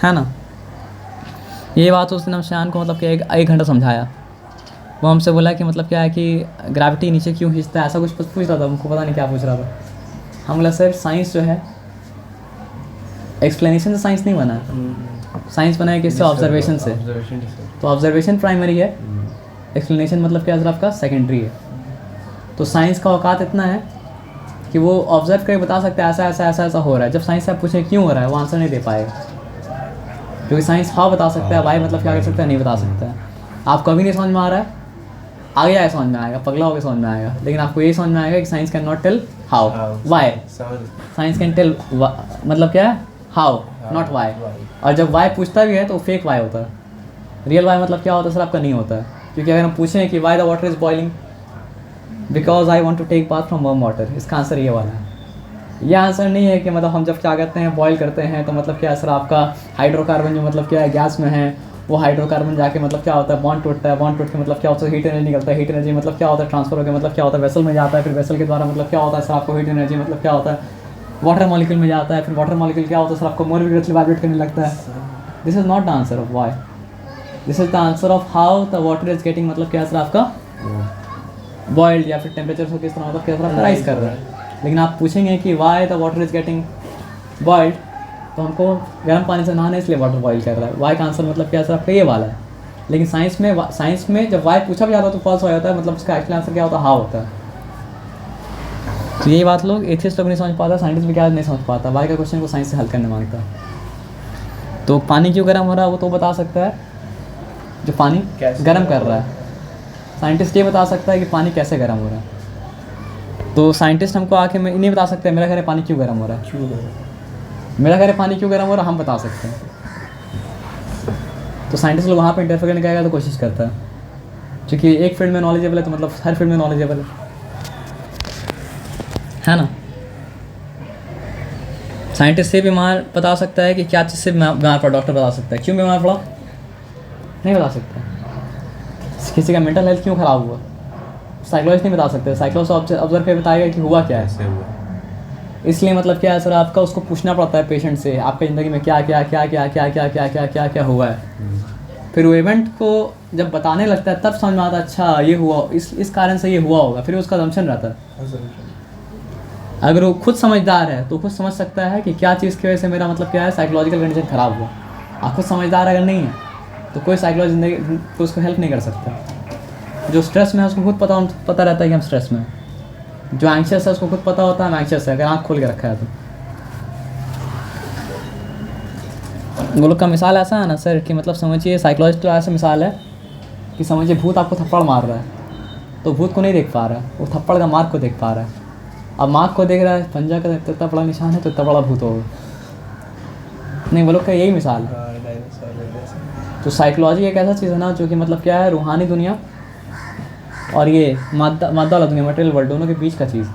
है ना। ये बात उस दिन हम शान को मतलब कि एक घंटा समझाया। वो हमसे बोला कि मतलब क्या है कि ग्रेविटी नीचे क्यों खींचता है, ऐसा कुछ पूछ रहा था, हमको पता नहीं क्या पूछ रहा था। हम बोला सर साइंस जो है एक्सप्लेनेशन से साइंस नहीं बना है, साइंस बना है किससे, ऑब्जर्वेशन से। तो ऑब्जर्वेशन प्राइमरी है, एक्सप्लेनेशन मतलब क्या सर आपका सेकेंडरी है। तो साइंस का औकात इतना है कि वो ऑब्जर्व करके बता सकते हैं ऐसा ऐसा ऐसा ऐसा हो रहा है। जब साइंस से आप पूछें क्यों हो रहा है, वो आंसर नहीं दे पाएगा, क्योंकि साइंस हाँ बता सकता है, वाई मतलब क्या कर सकता है नहीं बता सकता है। आपको अभी नहीं समझ में आ रहा है, आगे आगे समझ में आएगा, पगला होकर समझ में आएगा, लेकिन आपको ये समझ में आएगा कि science can not tell how why, science can tell मतलब क्या है हाउ नॉट वाई। और जब वाई पूछता भी है तो फेक वाई होता है, रियल वाई मतलब क्या होता है सर आपका नहीं होता है। क्योंकि अगर हम पूछें कि why the water is boiling, because I want to take bath from warm water, इसका आंसर ये वाला है। ये आंसर नहीं है कि मतलब हम जब क्या करते हैं बॉयल करते हैं तो मतलब क्या सर आपका हाइड्रोकार्बन जो मतलब क्या है गैस में है, वो हाइड्रोकार्बन जाके मतलब क्या होता है बॉन्ड टूटता है, बॉन्ड टूट के मतलब क्या होता है हीट एनर्जी निकलता है, हीट एनर्जी मतलब क्या होता है ट्रांसफर होकर मतलब क्या होता है वेसल में जाता है, फिर वेसल के द्वारा मतलब क्या होता है सर आपको हीट एनर्जी मतलब क्या होता है वाटर मॉलिक्यूल में जाता है, फिर वाटर मॉलिक्यूल क्या होता है सर आपको मोर विगरसली वाइब्रेट करने लगता है। This is not the answer of why, this is the answer of how the water is getting मतलब क्या सर आपका बॉइल्ड, या फिर टेम्परेचर को किस तरह मतलब क्या सर राइज कर रहा है। लेकिन आप पूछेंगे कि why the water is getting boiled, तो हमको गर्म पानी से नहाने इसलिए वाटर बॉयल कर रहा है, वाई का आंसर मतलब क्या सर आपका ये वाला है। लेकिन साइंस में जब वाई पूछा भी जाता है तो फॉल्स हो जाता है, मतलब उसका एक्चुअल आंसर क्या होता है हाउ होता है। तो यही बात लोग एथियस्ट लोग नहीं समझ पाता, साइंटिस्ट भी क्या नहीं समझ पाता, वाई का क्वेश्चन को साइंस से हल करने मांगता है। तो पानी क्यों गर्म हो रहा है वो तो बता सकता है जो पानी गर्म कर रहा है, साइंटिस्ट ये बता सकता है कि पानी कैसे गर्म हो रहा है। तो साइंटिस्ट हमको आके मैं नहीं बता सकते मेरा घर है पानी क्यों गर्म हो रहा है, मेरा घर है पानी क्यों गर्म हो रहा है हम बता सकते हैं। तो साइंटिस्ट लोग वहाँ पे इंटरफेयर करने का तो कोशिश करता है, क्योंकि एक फील्ड में नॉलेजेबल है तो मतलब हर फील्ड में नॉलेजेबल है ना। साइंटिस्ट से बीमार बता सकता है कि क्या चीज़ से बीमार पड़ा, डॉक्टर बता सकता है क्यों बीमार पड़ा नहीं बता सकता। किसी का मेंटल हेल्थ क्यों ख़राब हुआ साइकोलॉजिस्ट नहीं बता सकते, साइकोलॉजिस्ट ऑब्जर्व करके बताएगा कि हुआ क्या है। इसलिए मतलब क्या है सर आपका उसको पूछना पड़ता है पेशेंट से आपकी ज़िंदगी में क्या क्या क्या क्या क्या क्या क्या क्या क्या क्या हुआ है। फिर वो इवेंट को जब बताने लगता है तब समझ में आता है अच्छा ये हुआ इस कारण से ये हुआ होगा, फिर उसका असम्पशन रहता है। अगर वो खुद समझदार है तो खुद समझ सकता है कि क्या चीज़ की वजह से मेरा मतलब क्या है साइकोलॉजिकल कंडीशन ख़राब हुआ। आप खुद समझदार अगर नहीं है तो कोई साइकोलॉजी ज़िंदगी को उसको हेल्प नहीं कर सकता। जो स्ट्रेस में है उसको खुद पता रहता है कि हम स्ट्रेस में, जो एंक्शियस है उसको खुद पता होता है हम एंक्शियस है, अगर आँख खोल के रखा है तो। वो लोग का मिसाल ऐसा है ना सर कि मतलब समझिए साइकोलॉजिस्ट तो ऐसा मिसाल है कि समझिए भूत आपको थप्पड़ मार रहा है तो भूत को नहीं देख पा रहा है, वो थप्पड़ का मार्क को देख पा रहा है। अब मार्क को देख रहा है पंजा का इतना बड़ा निशान है तो इतना बड़ा भूत होगा नहीं, वो लोग का यही मिसाल है। तो साइकोलॉजी एक ऐसा चीज़ है ना जो कि मतलब क्या है रूहानी दुनिया और ये मादा वाला दुनिया मटेरियल वर्ल्ड दोनों के बीच का चीज़।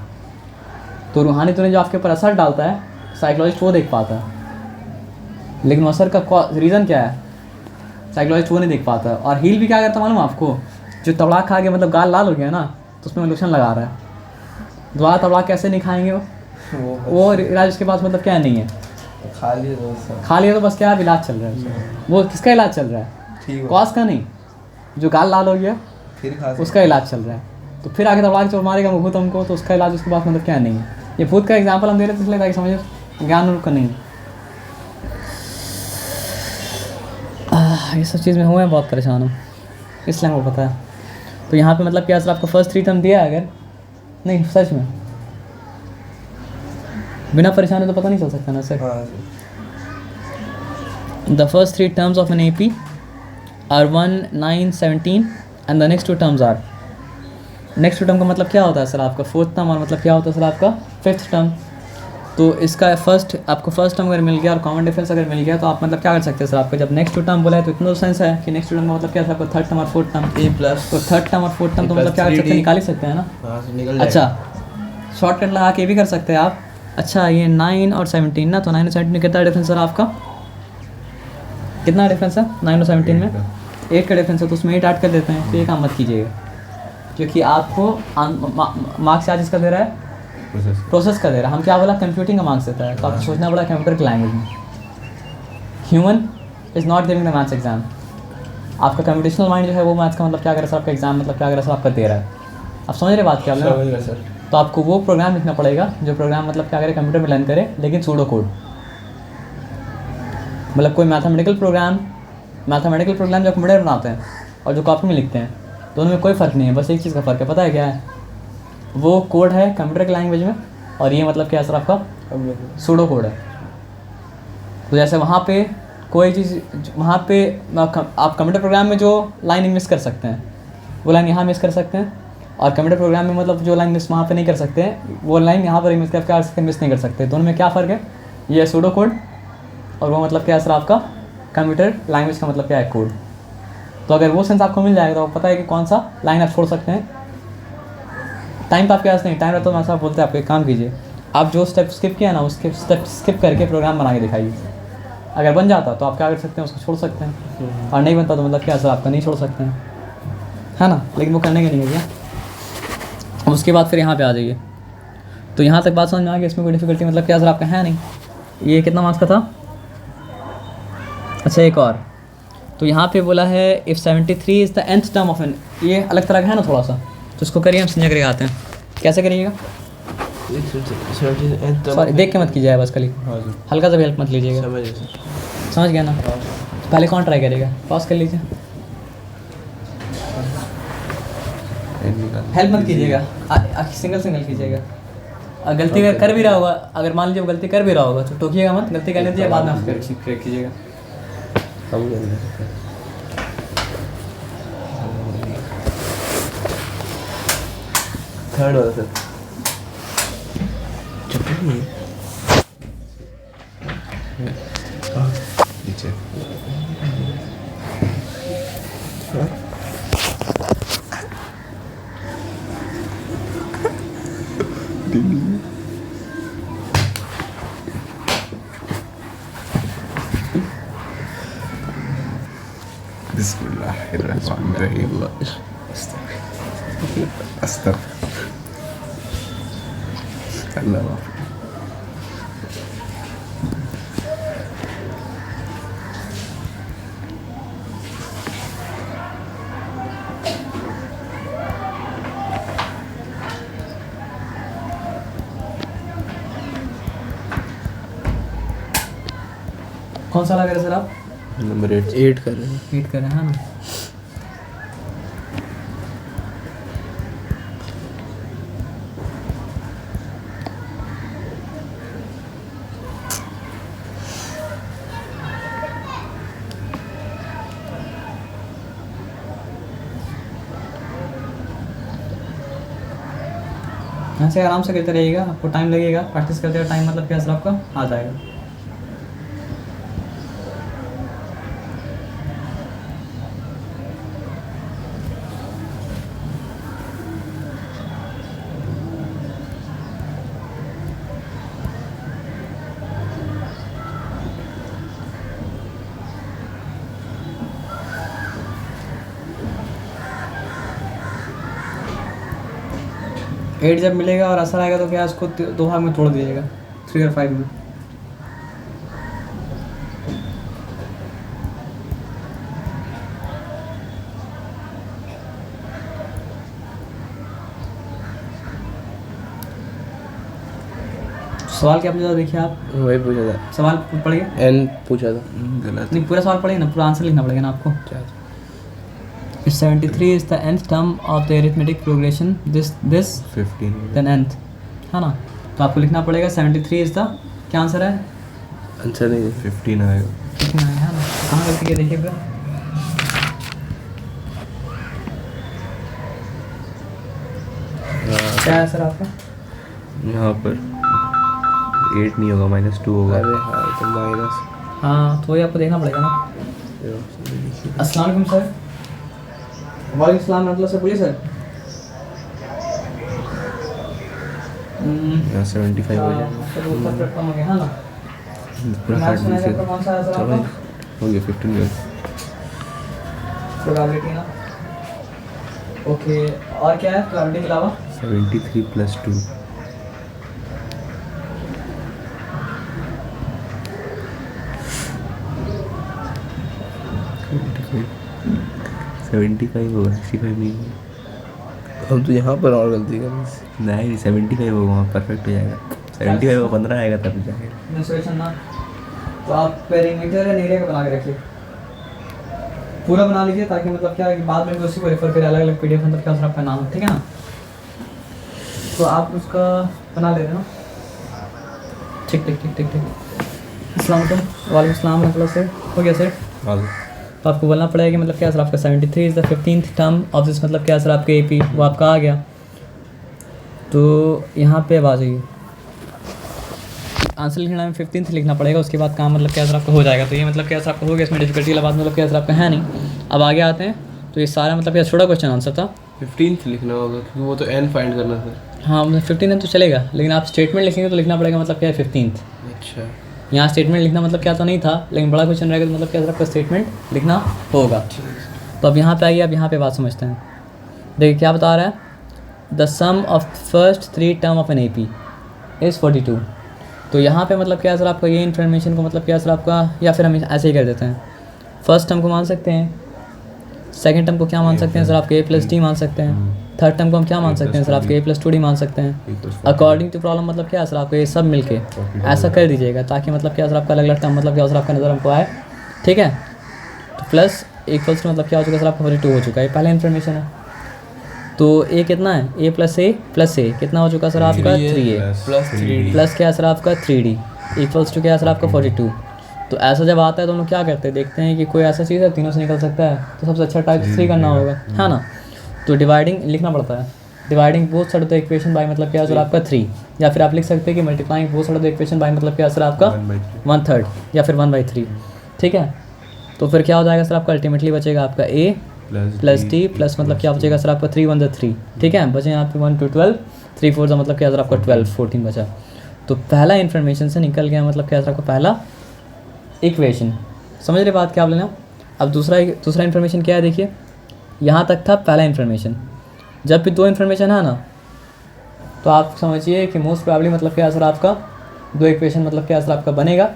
तो रूहानी दुनिया जो आपके ऊपर असर डालता है साइकोलॉजिस्ट वो देख पाता है, लेकिन असर का रीज़न क्या है साइकोलॉजिस्ट वो नहीं देख पाता। और हील भी क्या करता मालूम आपको, जो तबड़ाक खा के मतलब गाल लाल हो गया ना तो उसमें लोशन लगा रहा है। दोबारा तबड़ाक कैसे नहीं खाएंगे वो इलाज उसके पास मतलब क्या नहीं है, खा लिया तो बस क्या इलाज चल रहा है। वो किसका इलाज चल रहा है कॉज का नहीं, जो गाल लाल हो गया उसका इलाज चल रहा है। तो फिर आगे तबड़ाक चोट मारेगा वो भूत हमको तो उसका इलाज उसके पास मतलब क्या नहीं है। ये भूत का एग्जाम्पल हम दे रहे थे इसलिए ताकि समझे ज्ञान उनका नहीं है। ये सब चीज़ में हुए हैं बहुत परेशान हूँ इसलिए हमको पता है। तो यहाँ पे मतलब क्या सर आपको फर्स्ट 3 टर्म दिया है, अगर नहीं सच में बिना परेशानी तो पता नहीं चल सकता ना सर। The first 3 terms of an AP are 1, 9, 17 and the next 2 terms are, next 2 term का मतलब क्या होता है सर आपका 4th टर्म और मतलब क्या होता है सर आपका 5th टर्म। तो इसका फर्स्ट आपको फर्स्ट टर्म अगर मिल गया और कॉमन डिफरेंस अगर मिल गया तो आप मतलब क्या कर सकते हैं सर? आपका जब नेक्स्ट टर्म बोला है तो इतना तो सेंस है कि नेक्स्ट टर्म का मतलब क्या है आपको थर्ड टर्म और फोर्थ टर्म। ए प्लस तो थर्ड टर्म और फोर्थ टर्म तो मतलब क्या कर सकते हैं? निकाल ही सकते हैं ना। वहाँ से निकल जाएगा। अच्छा, शॉर्टकट लगा के भी कर सकते हैं आप। अच्छा, ये 9 और 17 ना, तो 9 और 17 में कितना डिफरेंस है आपका? कितना डिफरेंस है 9 और 17 में? 8 का डिफरेंस है, तो उसमें 8 ऐड कर देते हैं। तो ये काम मत कीजिएगा, क्योंकि आपको मार्क्स आज इसका दे रहा है, प्रोसेस का दे रहा है। हम क्या बोला? कंप्यूटिंग का मार्क्स देता है, तो आपको सोचना पड़ा कंप्यूटर की लैंग्वेज में। Human is not giving the maths exam. आपका कंप्यूटेशनल माइंड जो है वो मैथ्स का मतलब क्या कर रहा है सर? आपका एग्जाम मतलब क्या कर रहा है सर? आपका दे रहा है। आप समझ रहे बात क्या बोल रहे हैं? सर तो आपको वो प्रोग्राम लिखना पड़ेगा जो प्रोग्राम मतलब क्या करे? कंप्यूटर में लर्न करे, लेकिन सूडो कोड। मतलब कोई मैथमेटिकल प्रोग्राम जो कंप्यूटर बनाते हैं और जो कॉपी में लिखते हैं, दोनों में कोई फ़र्क नहीं है। बस एक चीज़ का फ़र्क है, पता है क्या है? वो कोड है कंप्यूटर की लैंग्वेज में, और ये मतलब क्या है सर? आपका सूडो कोड है। तो जैसे वहाँ पे कोई चीज़, वहाँ पे आप कंप्यूटर प्रोग्राम में जो लाइन मिस कर सकते हैं वो लाइन यहाँ मिस कर सकते हैं, और कंप्यूटर प्रोग्राम में मतलब जो लाइन मिस वहाँ पे नहीं कर सकते हैं वो लाइन यहाँ पर मिस कर मिस नहीं कर सकते। दोनों में क्या फ़र्क है? ये सूडो कोड, और वो मतलब क्या है सर? आपका कंप्यूटर लैंग्वेज का मतलब क्या है? कोड। तो अगर वो सेंस आपको मिल जाएगा तो पता है कि कौन सा लाइन आप छोड़ सकते हैं। टाइम तो आपके पास नहीं, टाइम रहता तो मैं साहब बोलते हैं आप एक काम कीजिए, आप जो स्टेप स्किप किया ना उसके स्टेप स्किप करके प्रोग्राम बना के दिखाइए। अगर बन जाता तो आप क्या कर सकते हैं? उसको छोड़ सकते हैं, और नहीं बनता तो मतलब क्या सर? आपका नहीं छोड़ सकते हैं, है ना। लेकिन वो करने का नहीं है क्या। उसके बाद फिर यहाँ पे आ जाइए। तो यहाँ तक बात समझ में आ गई, इसमें कोई डिफिकल्टी मतलब क्या सर आपका है नहीं। ये कितना मार्क्स का था? अच्छा, एक और। तो यहाँ पे बोला है if 73 is the nth term of an, ये अलग तरह का है ना थोड़ा सा, तो इसको करिए, हम समझ कर आते हैं। कैसे करिएगा? सॉरी, देख के मत कीजिए बस, खाली हल्का सा भी हेल्प मत लीजिएगा। समझ गया ना। पहले कौन ट्राई करेगा? पॉज कर लीजिए, हेल्प मत कीजिएगा, सिंगल कीजिएगा। गलती कर भी रहा होगा, अगर मान लीजिए वो गलती कर भी रहा होगा तो टोकिएगा मत, गलती कर लीजिए, बाद में करेक्ट कीजिएगा। थर्ड वाला सर नीचे बिस्मिल्लाहिर्रहमानिर्रहीम। अस्तग़फिरुल्लाह। अल्लाह माफ़। कौन सा लगा रहे सर आप? नंबर 8 कर रहे हैं। 8 कर रहे हैं ना। ऐसे आराम से करते रहिएगा, आपको टाइम लगेगा, प्रैक्टिस करते हुए टाइम मतलब क्या सर आपका आ जाएगा। एट जब मिलेगा और असर आएगा तो क्या उसको 2 भाग में तोड़ दीजिएगा, 3 और 5 में। सवाल क्या पूछा था? देखिए आप वही पूछा था, सवाल पढ़िए। एन पूछा था। गलत। नहीं, पूरा सवाल पढ़िए ना, पूरा आंसर लिखना पड़ेगा ना आपको। 73 is the nth term of the arithmetic progression, this 15 then nth, है ना। तो आपको लिखना पड़ेगा 73 is the, क्या आंसर है? आंसर नहीं है। 15 आएगा। कितना है ना, कहाँ गलती किया देखिए पूरा। क्या है सर आपका? यहाँ पर 8 नहीं होगा, -2 होगा। अरे हाँ तो माइनस हाँ तो ये आपको देखना पड़ेगा ना। अस्सलाम वालेकुम सर। वालेकुम सलाम रहमतुल्लाह सर, बोलिए सर। यहाँ 75 हो जाएगा। सर वो सब कम हो गया है ना। पूरा मैथ्स काट में दीजिए। आपका कौन सा है सर चलो आपका? हो गया 15 मिनट। प्रोबेबिलिटी ना। ओके और क्या है प्रोबेबिलिटी के अलावा? 73 + 2 75 होगा, 65 नहीं होगा। हम तो यहाँ पर और गलती कर नहीं 75 होगा, वहाँ परफेक्ट हो जाएगा। 75 होगा, 15 आएगा तब जाएगा। मेंस्ट्रुएशन ना। तो आप पेरीमीटर या एरिया का बना के रखिए, पूरा बना लीजिए, ताकि मतलब क्या है कि बाद में भी उसी को रेफर करें, अलग अलग पीडीएफ अंदर क्या आपका नाम, ठीक है ना। तो आप उसका बना ले रहे हो ना। ठीक ठीक ठीक ठीक ठीक। अस्सलाम वालेकुम। वालेकुम सलाम रहमतुल्लाह सर। हो गया सर। तो आपको बोलना पड़ेगा कि मतलब क्या सर आपका 73 is the 15th term of this, मतलब क्या सर आपके एपी, वो आपका आ गया। तो यहाँ पे आ जाइए, आंसर लिखना में 15th लिखना पड़ेगा, उसके बाद काम मतलब क्या सर आपका हो जाएगा। तो ये मतलब क्या सर आपका हो गया, इसमें डिफिकल्टी वाला बात मतलब क्या सर आपका है नहीं। अब आगे आते हैं। तो ये सारा मतलब क्या छोटा क्वेश्चन आंसर था। 15th लिखना होगा क्योंकि वो तो n फाइंड करना सर। हाँ मतलब 15 तो चलेगा, लेकिन आप स्टेटमेंट लिखेंगे तो लिखना पड़ेगा मतलब क्या है 15th। अच्छा यहाँ स्टेटमेंट लिखना मतलब क्या तो नहीं था, लेकिन बड़ा क्वेश्चन रहेगा तो मतलब क्या सर आपका स्टेटमेंट लिखना होगा। तो अब यहाँ पे आइए, अब यहाँ पे बात समझते हैं। देखिए क्या बता रहा है, the sum of first 3 term of an AP is 42। तो यहाँ पे मतलब क्या सर आपका ये इन्फॉर्मेशन को मतलब क्या सर आपका, या फिर हम ऐसे ही कर देते हैं, फर्स्ट टर्म को मान सकते हैं, सेकंड टर्म को क्या मान सकते हैं सर आपके A+D मान सकते हैं, थर्ड टर्म को हम क्या मान सकते हैं सर आपके A+2D मान सकते हैं। अकॉर्डिंग टू प्रॉब्लम मतलब क्या है सर आपको ये सब मिलके ऐसा कर दीजिएगा, ताकि मतलब क्या सर आपका अलग अलग टर्म मतलब क्या सर आपका नज़र हमको आए, ठीक है। तो प्लस इक्वल्स मतलब क्या हो चुका सर आपका 42 हो चुका है, पहला इन्फॉर्मेशन है। तो A कितना है, A+A कितना हो चुका सर आपका 3A प्लस क्या है सर आपका 3D इक्वल्स टू क्या है सर आपका 42। तो ऐसा जब आता है तो हम लोग क्या करते हैं, देखते हैं कि कोई ऐसा चीज़ है तीनों से निकल सकता है, तो सबसे अच्छा टाइप 3 करना होगा, है ना। तो डिवाइडिंग लिखना पड़ता है, dividing both side of the equation by मतलब क्या सर आपका 3, या फिर आप लिख सकते हैं कि multiplying both side of the equation by मतलब क्या सर आपका 1/3 या फिर 1/3, ठीक है। तो फिर क्या हो जाएगा सर आपका, अल्टीमेटली बचेगा आपका A + D प्लस मतलब क्या बचेगा सर आपका 3 × 1 = 3, ठीक है। बचे यहाँ पे 1 to 12, 3 4 का मतलब क्या सर आपका 12, 14 बचा। तो पहला इन्फॉर्मेशन से निकल गया मतलब क्या सर आपका पहला इक्वेशन, समझ रहे बात क्या आप लेना। अब दूसरा इन्फॉर्मेशन क्या है, देखिए यहाँ तक था पहला इन्फॉर्मेशन। जब भी 2 इन्फॉर्मेशन है ना, तो आप समझिए कि मोस्ट प्रॉब्ली मतलब क्या सर आपका 2 इक्वेशन मतलब क्या सर आपका बनेगा।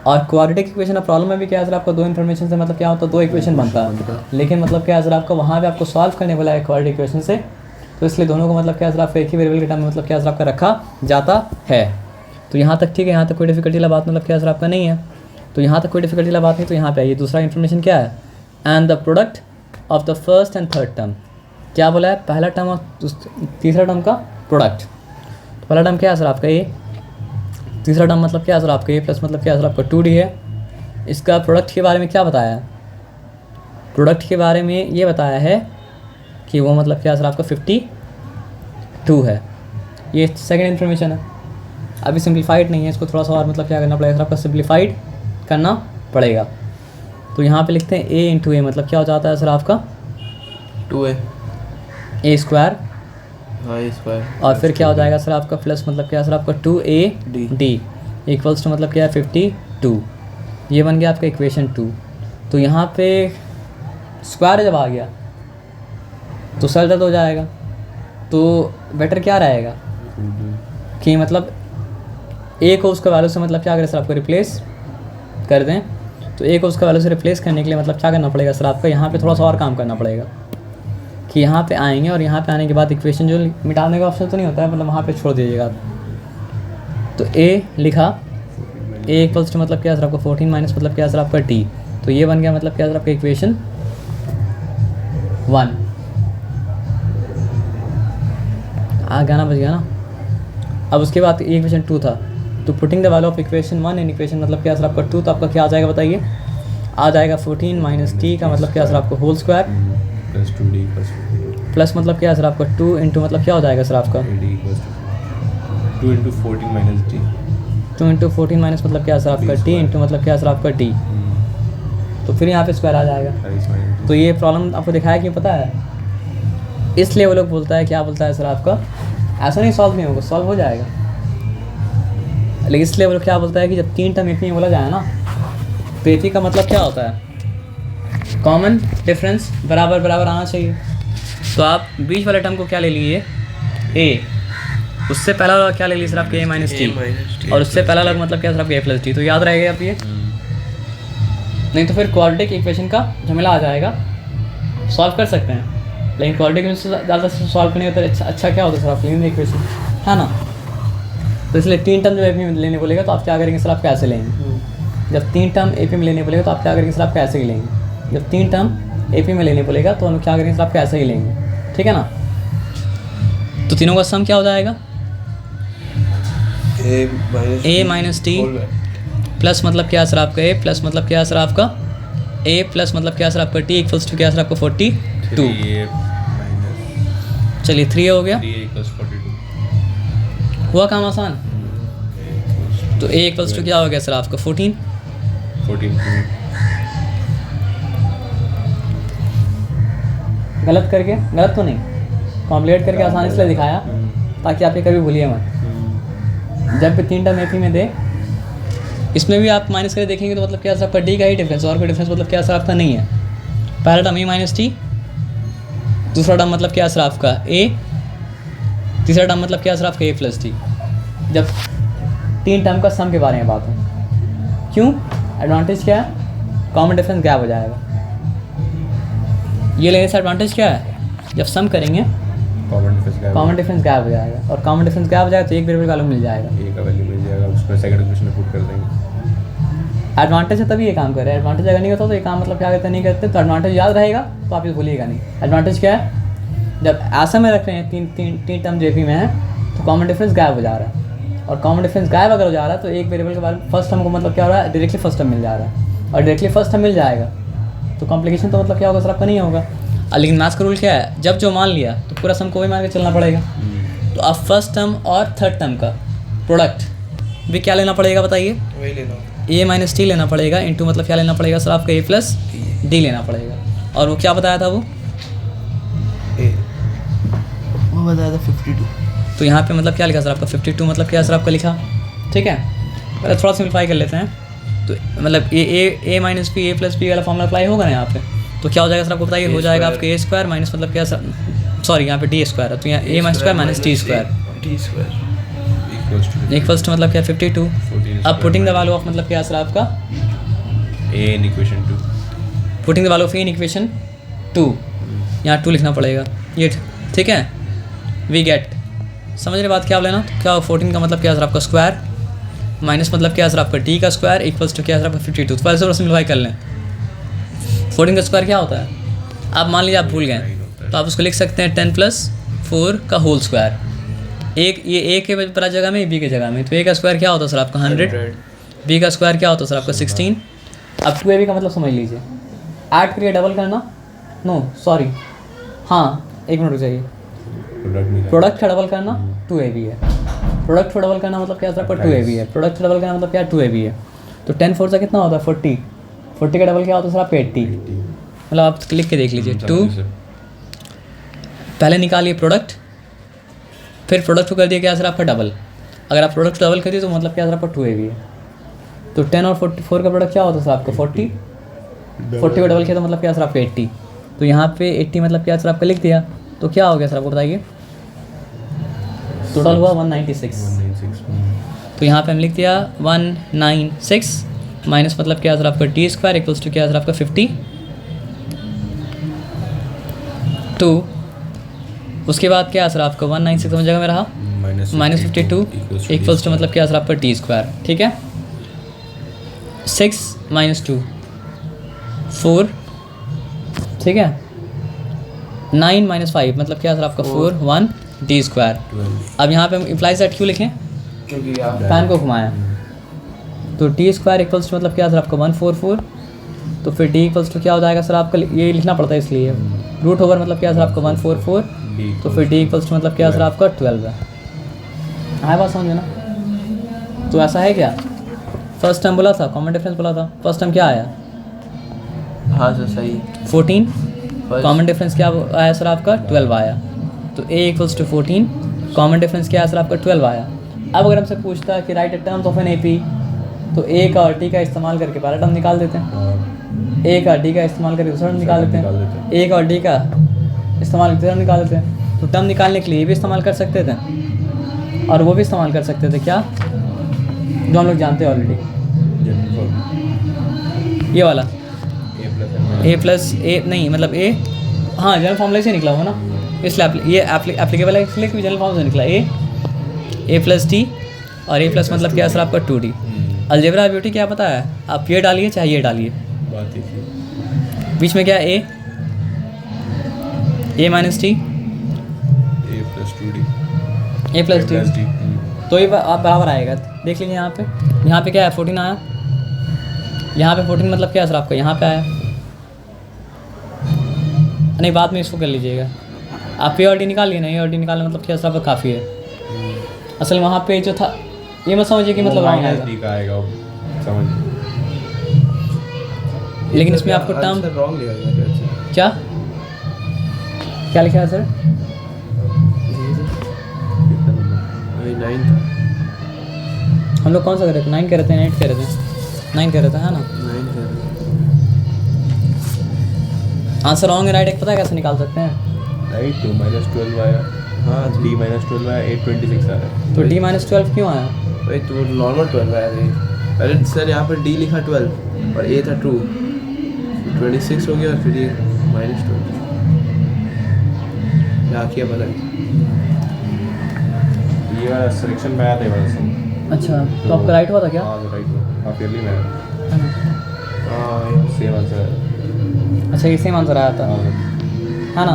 और क्वाड्रेटिक इक्वेशन ऑफ प्रॉब्लम में भी क्या सर आपका 2 इन्फॉर्मेशन से मतलब क्या होता है 2 इक्वेशन बनता है, लेकिन मतलब क्या सर आपका वहाँ पे आपको सॉल्व करने वाला है क्वाड्रेटिक इक्वेशन से, तो इसलिए दोनों को मतलब क्या सर आपका एक ही वेरिएबल के टर्म में मतलब क्या सर आपका रखा जाता है। तो यहाँ तक ठीक है, यहाँ तक कोई डिफिकल्टी वाला बात मतलब क्या सर आपका नहीं है। तो यहाँ तक कोई डिफिकल्टी वाला बात नहीं। तो यहाँ पे आइए, दूसरा इन्फॉर्मेशन क्या है, and the product of the first and third term, क्या बोला है, पहला टर्म और तीसरा टर्म का प्रोडक्ट। तो पहला टर्म क्या है सर आपका A, तीसरा टर्म मतलब क्या है सर आपका A प्लस मतलब क्या है सर आपका 2D है। इसका प्रोडक्ट के बारे में क्या बताया है, प्रोडक्ट के बारे में ये बताया है कि वो मतलब क्या सर आपका 52 है। ये सेकेंड इन्फॉर्मेशन है। अभी सिंप्लीफाइड नहीं है, इसको थोड़ा सा और मतलब क्या करना पड़ेगा सर आपका, सिंप्लीफाइड करना पड़ेगा। तो यहाँ पे लिखते हैं A × A मतलब क्या हो जाता है सर आपका 2A A², हाँ A² और फिर क्या हो जाएगा सर आपका प्लस मतलब क्या सर आपका 2AD इक्वल्स टू मतलब क्या है 52। ये बन गया आपका इक्वेशन 2। तो यहाँ पे स्क्वायर जब आ गया तो सर दर्द हो जाएगा। तो बेटर क्या रहेगा कि मतलब A को उसका वैल्यू से मतलब क्या करें सर आपको रिप्लेस कर दें। तो A को उसका वैल्यू से रिप्लेस करने के लिए मतलब क्या करना पड़ेगा सर आपका, यहाँ पे थोड़ा सा और काम करना पड़ेगा कि यहाँ पे आएंगे और यहाँ पे आने के बाद इक्वेशन जो मिटाने का ऑप्शन तो नहीं होता है, मतलब वहाँ पे छोड़ दीजिएगा आप। तो A लिखा, A इक्वल्स टू मतलब क्या सर आपका 14 माइनस मतलब क्या सर आपका D। तो ये बन गया मतलब क्या सर आपका इक्वेशन 1। गाना बच गया ना। अब उसके बाद इक्वेशन 2 था, तो putting the value of equation 1 in equation मतलब क्या सर आपका 2, तो आपका क्या आ जाएगा बताइए, आ जाएगा 14 माइनस D का मतलब क्या सर आपको whole square plus 2D plus मतलब क्या सर आपका 2 इंटू मतलब क्या हो जाएगा सर आपका 2 into 14 minus d 2 into 14 minus मतलब क्या सर आपका टी इंटू मतलब क्या सर आपका टी, तो फिर यहाँ पे स्क्वायर आ जाएगा। तो ये प्रॉब्लम आपको दिखाया कि पता है, इसलिए वो लोग बोलता है, क्या बोलता है सर आपका, ऐसा नहीं सॉल्व नहीं होगा, सॉल्व हो जाएगा, लेकिन इसलिए वो लोग क्या बोलता है कि जब 3 टर्म एक में बोला जाए ना, तो एक का मतलब क्या होता है, कॉमन डिफरेंस बराबर बराबर आना चाहिए। तो आप बीच वाले टर्म को क्या ले लीजिए ए, उससे पहला वाला क्या ले लीजिए सर आपके ए माइनस टी, और उससे पहला वाला मतलब क्या सर आपके ए प्लस टी, तो याद रहेगा आप ये, नहीं तो फिर क्वाड्रेटिक इक्वेशन का झमेला आ जाएगा। सॉल्व कर सकते हैं, लेकिन क्वाड्रेटिक इक्वेशन से ज़्यादा सॉल्व करने का तो अच्छा क्या होता है सर आप लीनियर इक्वेशन, है ना। तो इसलिए 3 टर्म जब ए पी में लेने बोलेगा तो आप क्या करेंगे सर, आप कैसे लेंगे, जब 3 टर्म ए पी में लेने बोलेगा तो आप क्या करेंगे सर, आप कैसे ही लेंगे, जब 3 टर्म ए पी में लेने बोलेगा तो हम क्या करेंगे सर, आप कैसे ही लेंगे, ठीक है ना। तो तीनों का सम क्या हो जाएगा, ए माइनस टी प्लस मतलब क्या सर आपका ए प्लस मतलब क्या सर आपका ए प्लस मतलब क्या सर आपका टी इक्वल्स टू क्या सर आपका 42। चलिए 3 हो गया, हुआ काम आसान। तो ए इक्वल्स टू क्या हो गया सर आपका 14। गलत करके, गलत तो नहीं, कॉम्प्लीट करके आसानी इसलिए दिखाया ताकि आप ये कभी भूलिए मत। जब भी 3 टर्म ए पी में दे, इसमें भी आप माइनस करके देखेंगे तो मतलब क्या सर आपका डी का ही डिफरेंस, और कोई डिफरेंस मतलब क्या सर आपका नहीं है। पहला टर्म ए माइनस टी, दूसरा टर्म मतलब क्या सर आपका ए, तीसरा टर्म मतलब क्या सर आपका ए प्लस टी। जब 3 टर्म का सम के बारे में बात हो, क्यों, एडवांटेज क्या है, कॉमन डिफरेंस गैप हो जाएगा। ये लेने से एडवांटेज क्या है, जब सम करेंगे कॉमन डिफरेंस गैप हो जाएगा, और कॉमन डिफरेंस गैप हो जाएगा तो एक वेरिएबल का वैल्यू मिल जाएगा, ए का वैल्यू मिल जाएगा, उसमें सेकंड इक्वेशन में पुट कर देंगे। एडवांटेज है तभी ये काम कर रहे हैं। एडवांटेज अगर नहीं होता तो ये काम मतलब क्या करते नहीं करते, तो एडवांटेज याद रहेगा तो आप ये भूलिएगा नहीं। एडवांटेज क्या है, जब ऐसा में रख रहे हैं 3 टर्म जेपी में है तो कॉमन डिफरेंस गायब हो जा रहा है, और कॉमन डिफरेंस गायब अगर हो जा रहा है तो एक वेरिएबल के बारे में फर्स्ट टर्म को मतलब क्या हो रहा है, डायरेक्टली फर्स्ट टर्म मिल जा रहा है, और डायरेक्टली फर्स्ट टर्म मिल जाएगा तो कॉम्प्लिकेशन तो मतलब क्या होगा सर आपका नहीं होगा। लेकिन मैथ्स का रूल क्या है, जब जो मान लिया तो पूरा सम को वही मान के चलना पड़ेगा। तो अब फर्स्ट टर्म और थर्ड टर्म का प्रोडक्ट भी क्या लेना पड़ेगा बताइए, वही लेना, ए माइनस टी लेना पड़ेगा, इंटू मतलब क्या लेना पड़ेगा सर आपका ए प्लस डी लेना पड़ेगा। और वो क्या बताया था वो बताया था 52। तो यहाँ पे मतलब क्या लिखा सर आपका 52 मतलब क्या सर आपका लिखा, ठीक है। पहले थोड़ा सिंप्लीफाई कर लेते हैं, तो मतलब A minus P A plus P वाला फॉर्मूला अप्लाई होगा ना यहाँ पे, तो क्या हो जाएगा सर आपको बताइए, हो जाएगा आपका ए स्क्वायर माइनस मतलब क्या सर, सॉरी यहाँ पे डी स्क्वायर है, तो यहाँ A minus square minus T square equals to मतलब क्या 52। अब पुटिंग द वैल्यू ऑफ मतलब क्या सर आपका A in equation 2, putting the value of A in equation 2, यहाँ 2 लिखना पड़ेगा ये, ठीक है। वी गेट, समझ रहे बात क्या आप लेना, तो क्या 14 का मतलब क्या सर आपका स्क्वायर माइनस मतलब क्या सर आपका टी का स्क्वायर इक्वल्स टू क्या सर आपका 52। तो पहले से सिम्प्लीफाई कर लें, 14 का स्क्वायर क्या होता है, आप मान लीजिए आप भूल गए तो आप उसको लिख सकते हैं 10 + 4 का होल स्क्वायर। एक ये ए के बड़ा जगह में, बी के जगह में, तो ए का स्क्वायर क्या होता है सर आपका 100, बी का स्क्वायर क्या होता है सर आपका 16। अब 2ab का मतलब समझ लीजिए, ऐड करिए डबल करना, नो सॉरी, हाँ एक मिनट रुक जाइए, प्रोडक्ट का डबल करना 2ab है, प्रोडक्ट को डबल करना मतलब क्या सर आपका 2ab है, प्रोडक्ट को डबल करना मतलब क्या 2ab है। तो 10 4 से कितना होता है 40, 40 का डबल क्या होता है सर आपका 80, मतलब आप क्लिक के देख लीजिए। 2 पहले निकालिए प्रोडक्ट, फिर प्रोडक्ट को कर दिया क्या सर आपका डबल, अगर आप प्रोडक्ट डबल करिए तो मतलब क्या सर आपका 2ab है। तो 10 और 44 का प्रोडक्ट क्या होता है सर आपका 40, 40 को डबल किया तो मतलब क्या सर आपका 80, तो यहाँ पे 80 मतलब क्या सर आपका लिख दिया, तो क्या हो गया सर आपको बताइए, टोटल हुआ 196। तो यहाँ पे हम लिख दिया 196 माइनस मतलब क्या सर आपका टी स्क्वायर इक्वल्स टू क्या सर आपका 52। उसके बाद क्या सर आपका 196 समझ जगह में रहा माइनस 52 इक्वल्स टू मतलब क्या सर आपका टी स्क्वायर, ठीक है। 6 - 2 4, ठीक है। 9 - 5 मतलब क्या सर आपका 4 1 डी स्क्वायर। अब यहाँ पे हम इम्प्लाई सेट क्यों लिखें, क्योंकि पैन को घुमाया, तो टी स्क्वायर इक्वल्स टू मतलब क्या सर आपका 144, तो फिर डी इक्वल्स टू क्या हो जाएगा सर आपका, ये लिखना पड़ता है इसलिए, रूट ओवर मतलब क्या सर आपका 144, तो फिर डी इक्वल्स टू मतलब क्या सर आपका 12 है। हाँ बात समझ में ना। तो ऐसा है क्या, फर्स्ट टर्म बोला था, कॉमन डिफरेंस बोला था, फर्स्ट टर्म क्या आया हाँ सर सही। 14, First- कॉमन डिफरेंस क्या आया सर आपका 12 आया। तो a equals to 14, common difference क्या आया सर आपका 12 आया। अब अगर हमसे पूछता है कि write terms of an AP, तो a का और t का इस्तेमाल करके पहला टर्म निकाल देते हैं, a का d का इस्तेमाल करके दूसरा टर्म निकाल देते हैं, a का और d का इस्तेमाल करके तीसरा टर्म निकाल देते हैं। तो टर्म निकालने के लिए ये भी इस्तेमाल कर सकते थे और वो भी इस्तेमाल कर सकते थे, क्या, जो हम लोग जानते हैं ऑलरेडी, ये वाला a प्लस ए नहीं मतलब a, हाँ जनरल फॉर्मूला से निकला हुआ ना, इसलिए ये एप्लीकेबल है, इसलिए कि जनरल फॉर्म से निकला a प्लस टी और a प्लस मतलब क्या सर आपका 2d। अलजेब्रा ब्यूटी क्या पता है, आप ये डालिए चाहे ये डालिए, बीच में क्या है a minus T a plus T, तो ये आप बराबर आएगा। देख लीजिए यहाँ पे क्या है 14 आया, यहाँ पे 14 मतलब क्या है सर आपका यहाँ पे आया, नहीं बाद में इसको कर लीजिएगा आप, ए और डी निकाल लिए ना, ए और डी निकालना मतलब क्या सर आपका काफ़ी है। असल में वहाँ पे जो था ये मत समझिए कि मतलब रॉन्ग आएगा, लेकिन इसमें आपको टर्म रॉन्ग लिखा क्या क्या लिखा है सर, 9 था, हम लोग कौन सा कर रहे थे, 9 कह रहे थे 8 कह रहे थे, 9 कह रहे थे है ना। 9 था। आंसर रॉन्ग है राइट एक पता है कैसे निकाल सकते हैं, राइट, 2 माइनस 12 आया, हाँ d माइनस 12 आया, 826 आया। तो d माइनस 12 क्यों आया, भाई तो नॉर्मल 12 आया था, अरे सर यहाँ पर d लिखा 12 और a था 2, 26 हो गया और फिर ये माइनस 12 क्या किया पता नहीं। ये वाला सिलेक्शन में आया था ये वाला सम। अच्छा तो आपका राइट हुआ था क्या, हाँ राइट, हाफ ईयरली में है ना? हाँ सेम आंसर है। अच्छा ये सेम आंसर आया था है ना।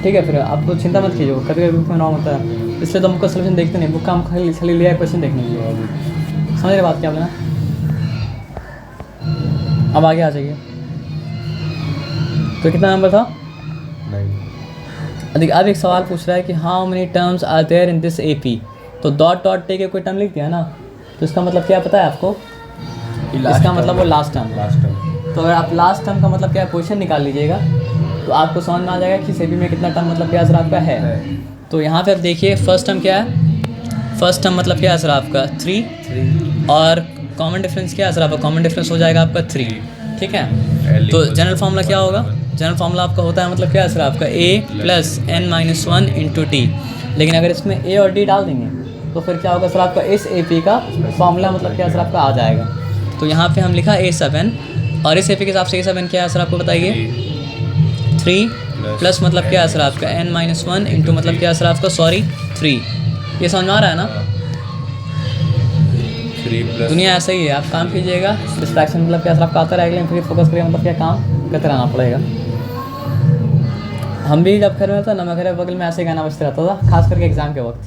ठीक है फिर आप तो चिंता मत कीजिए, कभी कभी बुक में रॉन्ग होता है, इसलिए तो हमको सोल्यूशन देखते नहीं, बुक का हम खाली लिया क्वेश्चन देखने के लिए, समझ रहे बात क्या बोला। अब आगे आ जाइए, तो कितना नंबर था, 9। अधिक। अब एक सवाल पूछ रहा है कि how many terms are there in this AP, तो डॉट डॉट टे के कोई टर्म लिख दिया ना, तो इसका मतलब क्या पता है आपको, इसका मतलब वो लास्ट टर्म। तो अगर आप लास्ट टर्म का मतलब क्या पोजीशन निकाल लीजिएगा तो आपको समझ में आ जाएगा कि सेबी में कितना टर्म मतलब क्या सर आपका है। तो यहाँ पे आप देखिए फर्स्ट टर्म क्या है, फर्स्ट टर्म मतलब क्या है सर आपका 3 और कॉमन डिफरेंस क्या है सर आपका, कॉमन डिफरेंस हो जाएगा आपका 3, ठीक है। तो जनरल फार्मूला क्या होगा, जनरल फार्मूला आपका होता है मतलब क्या है सर आपका a plus n-1 into T, लेकिन अगर इसमें a और d डाल देंगे तो फिर क्या होगा सर आपका इस AP का फार्मूला मतलब क्या सर आपका आ जाएगा। तो यहाँ पे हम लिखा a7 और इस AP के हिसाब से a7 क्या है सर आपको बताइए 3 प्लस मतलब क्या है सर आपका n-1 इंटू मतलब क्या है सर आपका 3, ये समझ में आ रहा है ना। 3 प्लस दुनिया ऐसा ही है, आप काम कीजिएगा, डिस्ट्रैक्शन मतलब क्या सर आपका आता रहेगा, लेकिन फिर फोकस करिए मतलब क्या काम करते रहना पड़ेगा। हम भी जब घर में था ना, मैं घर बगल में ऐसे गाना बजते रहता था, खास करके एग्ज़ाम के वक्त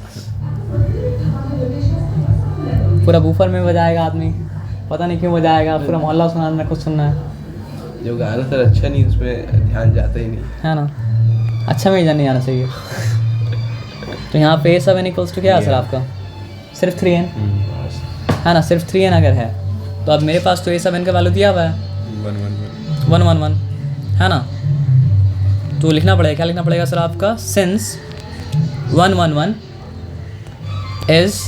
पूरा बूफर में बजाएगा आदमी, पता नहीं क्यों बजाएगा, पूरा मोहल्ला सुनाना कुछ सुनना है, जो गाना सर अच्छा नहीं उसमें ध्यान जाता ही नहीं है ना, अच्छा में नहीं जाना चाहिए। तो यहाँ पे A7 इक्वल्स टू क्या है सर आपका सिर्फ 3n है ना, सिर्फ 3n अगर है तो अब मेरे पास तो A7 का वैल्यू दिया हुआ है 111 है ना। तो लिखना पड़ेगा, क्या लिखना पड़ेगा सर आपका, सिंस 111 इज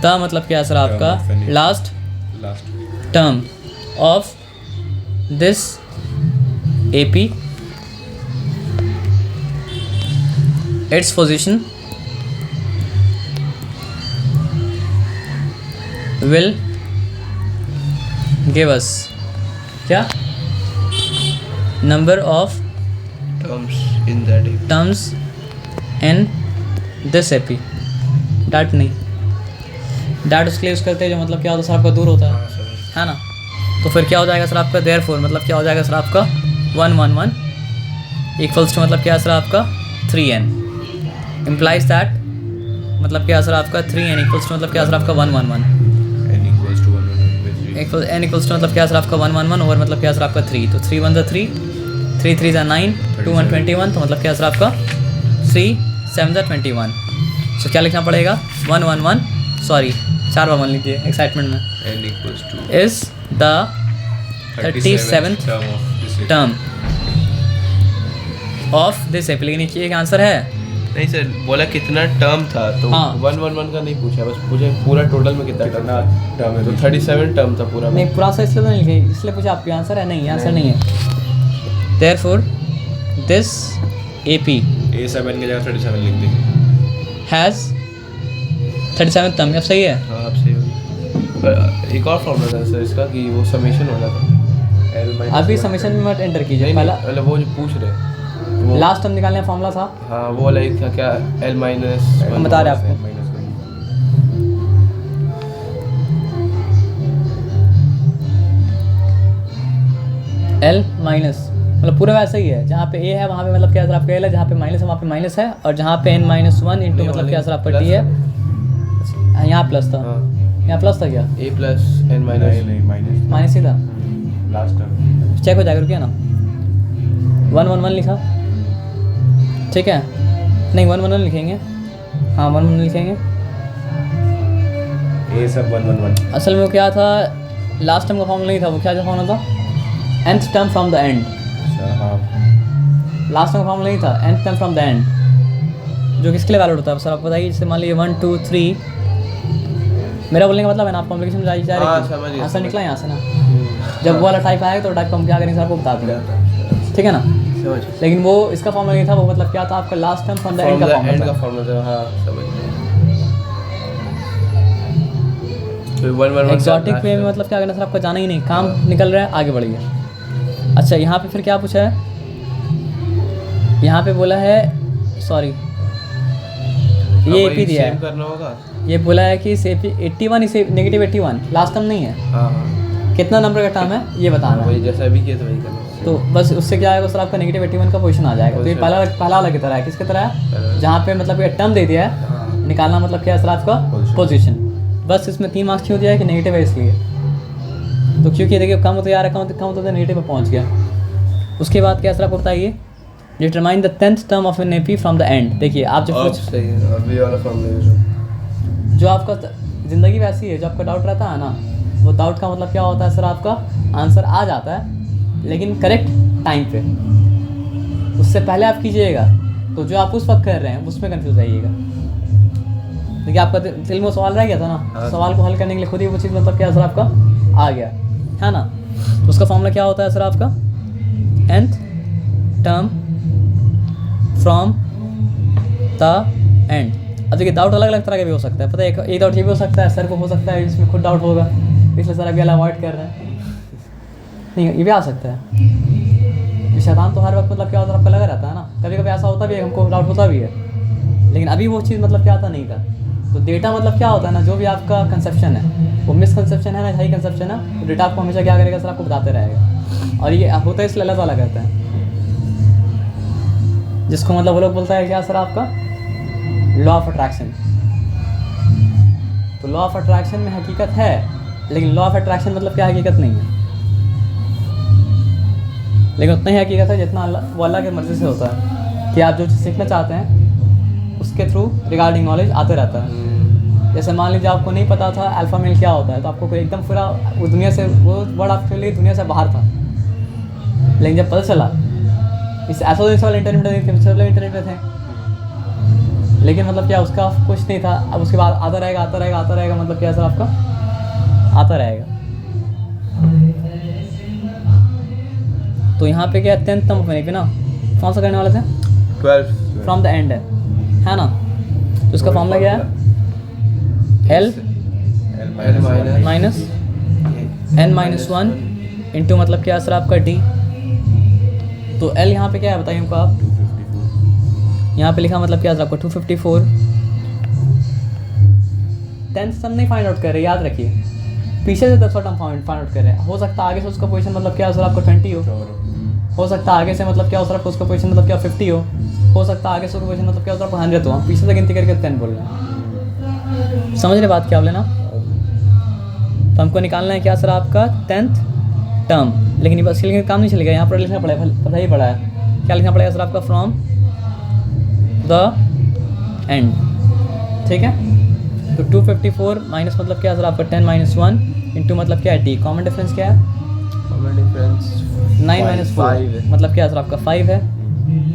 द मतलब क्या है सर आपका last term of this AP, its position will give us क्या number of terms in that AP. terms in this AP। Dot नहीं, डाट उसके लिए यूज़ करते हैं जो मतलब क्या होता है सर आपका दूर होता है ना। तो फिर क्या हो जाएगा सर आपका देयरफॉर मतलब क्या हो जाएगा सर आपका 111 इक्वल्स टू मतलब क्या है सर आपका 3n, इम्प्लाइज दैट मतलब क्या है सर आपका 3n इक्वल्स टू मतलब क्या है सर आपका 111 n equals to 1 n equals to मतलब क्या है सर आपका 111 ओवर मतलब क्या है सर आपका 3, तो 3 1 3, 3 3 9, 2 1 21, तो मतलब क्या है सर आपका 3 7 21। तो क्या लिखना पड़ेगा 111 सॉरी 4 बार 1 लिख दिए एक्साइटमेंट में n equals to is the 37th term of of this this app. लेकिन ये आंसर है नहीं सर, बोला कितना टर्म था तो हाँ। 111 का नहीं पूछा, बस पूछे पूरा टोटल में कितना टर्म था। term है तो 37 टर्म था पूरा में। नहीं पूरा सा इसलिए तो नहीं लिखे, इसलिए पूछा आपके आंसर है नहीं, आंसर नहीं है। देयरफॉर दिस एपी A7 की जगह 37 लिख देंगे। Has 37 term. अब सही है। हाँ अब सही होगी। एक और फॉर्मूला था सर इसका कि वो समेशन वाला था। L minus अभी 1 समेशन में मत एंटर कीजिए, नहीं पहला मतलब वो जो पूछ रहे हैं, वो लास्ट टर्म निकालने का फॉर्मूला था। हाँ वो वाला एक था क्या, L माइनस हम बता रहे हैं आपको। L minus 1 L माइनस मतलब पूरा वैसा ही है, जहाँ पे A है वहाँ पे मतलब क्या आंसर आपका L है, जहाँ पे माइनस है वहाँ पे माइनस है, और जहाँ पे n माइनस 1 इंटू नहीं, मतलब क्या आंसर आपका प्लस T है। हाँ, यहाँ प्लस था, हाँ यहाँ प्लस था क्या, A प्लस N नहीं माइनस नहीं माइनस माइनस ही था। लास्ट टर्म चेक हो जाएगा, रुकिए ना। 111 लिखा, ठीक है, नहीं 111 लिखेंगे, हाँ 111 लिखेंगे। A सब 111 असल में वो क्या था, लास्ट टर्म का फॉर्मूला नहीं था, वो क्या फॉर्मूला था, nth term from the end. अच्छा हाँ लास्ट टर्म का फॉर्मूला नहीं था, nth term from the end, जो किसके लिए वैलिड होता है सर आप बताइए। जैसे मान लीजिए 1 2 3, मेरा बोलने का मतलब है ना, आप कॉम्प्लिकेशन में जा हाँ, रहे समझ गया, आंसर समझ निकला यहाँ से ना। जब वो वाला टाइप आएगा तो टाइप को हम क्या करेंगे सर आपको बता देंगे, ठीक है ना। समझ लेकिन वो इसका फॉर्मूला नहीं था, वो मतलब क्या था आपका last term from the end का एंड फॉर्मूला का था। फॉर्मूला था। हाँ समझ गया। तो 111 एक्सॉटिक वे में मतलब क्या करना सर आपका जाना ही नहीं, काम निकल रहा है, आगे बढ़िए। अच्छा यहाँ पे फिर क्या पूछा है, यहाँ पे बोला है सॉरी ये एपी दिया सेम है, करना होगा। ये बोला है कि इसे 81 इसे नेगेटिव 81 लास्ट टर्म नहीं है, हाँ हाँ कितना नंबर का टर्म है ये बताना है। वही जैसा अभी किया था वही करना होगा। तो बस उससे क्या आएगा सर आपका नेगेटिव 81 का पोजीशन आ जाएगा। तो ये पहला वाला की तरह है, किसकी तरह है, जहाँ पे मतलब ये टर्म दे दिया है, निकालना मतलब क्या है सर आपका पोजीशन। बस इसमें 3 मार्क्स क्यों दिया है कि नेगेटिव है इसलिए, तो क्योंकि देखिए कम होते जा रहा है, कम होते नेगेटिव में पहुँच गया। उसके बाद क्या सर आपको बताइए, determine the 10th term of an AP from the end. देखिए आप जब अब कुछ सही है, अभी वाला फॉर्मूला जो आपका ज़िंदगी वैसी है, जो आपका डाउट रहता है ना, वो डाउट का मतलब क्या होता है सर आपका आंसर आ जाता है, लेकिन करेक्ट टाइम पे, उससे पहले आप कीजिएगा तो जो आप उस वक्त कर रहे हैं उसमें कंफ्यूज आइएगा। देखिए आपका दिल में सवाल रह गया था ना, हाँ। सवाल को हल करने के लिए खुद ही वो चीज़ मतलब क्या सर आपका आ गया है ना। तो उसका फॉर्मूला क्या होता है सर आपका, nth term from the end. अब देखिए डाउट अलग अलग तरह के भी हो सकता है, पता है, एक डाउट ये भी हो सकता है सर को हो सकता है इसमें खुद डाउट होगा, इसलिए सर अभी अवॉइड कर रहे हैं। नहीं ये भी आ सकता है, शैतान तो हर वक्त मतलब क्या होता है आपका लगा रहता है ना, कभी कभी ऐसा होता भी है, हमको डाउट होता भी है, लेकिन अभी वो चीज़ मतलब क्या आता नहीं था। तो डेटा मतलब क्या होता है ना, जो भी आपका कंसेप्शन है वो मिसकंसेप्शन है ना सही कंसेप्शन है, तो डेटा आपको हमेशा क्या करेगा सर आपको बताते रहेगा। और ये होता है इसलिए अल्लाह ताला कहता है, जिसको मतलब वो लोग बोलता है क्या सर आपका लॉ ऑफ अट्रैक्शन। तो लॉ ऑफ अट्रैक्शन में हकीकत है, लेकिन लॉ ऑफ अट्रैक्शन मतलब क्या हकीकत नहीं है, लेकिन उतना ही हकीकत है जितना वो अल्लाह की मर्ज़ी से होता है कि आप जो चीज़ सीखना चाहते हैं उसके थ्रू रिगार्डिंग नॉलेज आते रहता है। जैसे मान लीजिए आपको नहीं पता था अल्फ़ा मेल क्या होता है, तो आपको एकदम पूरा वो दुनिया से वो वर्ड आपके लिए दुनिया से बाहर था, लेकिन जब पता चला इस ऐसा तो वाले इंटरनेट में इंटरनेट में थे, लेकिन मतलब क्या उसका कुछ नहीं था। अब उसके बाद आता रहेगा आता रहेगा आता रहेगा, मतलब क्या सर आपका आता रहेगा। तो यहाँ पे क्या 10th टर्म पे ना कौन सा करने वाले थे, 12 फ्रॉम द एंड है ना। तो उसका फॉर्मूला क्या है, L माइनस n-1 इंटू मतलब क्या सर आपका D। तो L यहाँ पे क्या है बताइए हमको आप, 254 यहाँ पे लिखा मतलब क्या सर आपका 254। 10th टर्म नहीं फाइंड आउट कर रहे, याद रखिए, पीछे से 10वां टर्म फाइंड आउट कर रहे हैं। हो सकता है आगे से उसका पोजीशन मतलब क्या सर आपका 20 हो सकता है आगे से मतलब क्या हो सर आपको उसका पोजीशन मतलब क्या 50 हो सकता है आगे से उसका पोजीशन मतलब क्या हो सर आपको 100 हो। हम पीछे से गिनती करके 10 बोल रहे हैं, समझ रहे बात क्या बोले ना। तो हमको निकालना है क्या सर आपका 10th टर्म, लेकिन बस इसके लिए काम नहीं चलेगा, यहाँ पर लिखना पड़ेगा, पता ही पड़ा है क्या लिखना पड़ेगा सर आपका फ्रॉम द एंड। ठीक है। तो 254 माइनस मतलब क्या सर आपका 10 - 1 इंटू मतलब क्या है d, कॉमन डिफरेंस क्या है कॉमन डिफरेंस 9 - 4 है। मतलब क्या सर आपका 5 है।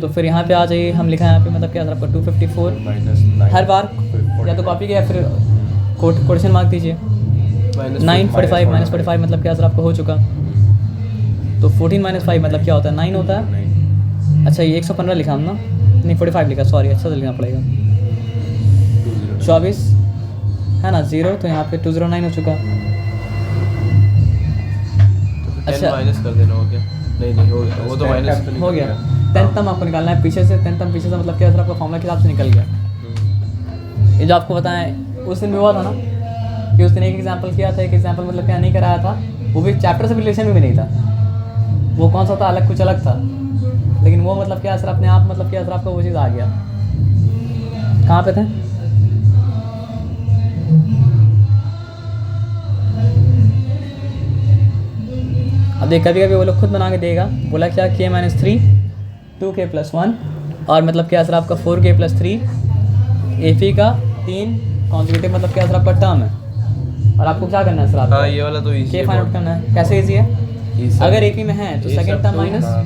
तो फिर यहाँ पे आ जाइए, हम लिखा है यहाँ पे मतलब क्या सर आपका 254 -9 हर बार या तो कॉपी किया या फिर क्वेश्चन मार्क दीजिए। 9 45 - 45 मतलब क्या सर आपका हो चुका। तो 14 - 5 मतलब क्या होता है 9 होता है। अच्छा ये 115 लिखा हम ना, नहीं 45 लिखा, सॉरी अच्छा से लिखना पड़ेगा। 24 है ना 0, तो यहाँ पे 209 हो चुका। अच्छा अच्छा। माइनस कर देना हो गया। नहीं हो गया, वो तो माइनस हो गया। 10th टर्म आपको निकालना है पीछे से, 10th टर्म पीछे से मतलब क्या सर आपका फॉर्मूला के हिसाब से निकल गया। ये जो आपको बताएं उस दिन भी हुआ था ना कि उस दिन एक एग्जाम्पल किया था, एक एग्जाम्पल मतलब क्या नहीं कराया था, वो भी चैप्टर से रिलेशन में भी नहीं था। वो कौन सा था, अलग कुछ अलग था, लेकिन वो मतलब क्या सर अपने आप मतलब क्या सर आपका वो चीज़ आ गया। कहाँ पे थे? अब देख कभी कभी वो लोग खुद बना के देगा। बोला क्या k - 3 2k + 1 और मतलब क्या सर आपका 4k + 3 AP का 3 कॉन्जिक्यूटिव मतलब क्या सर आपका टर्म है। और आपको क्या करना है सर आपको हाँ ये वाला तो इजी k फाइंड आउट करना है। कैसे इजी है? अगर AP में है तो ये सेकंड सब टर्म तो, माइनस हाँ।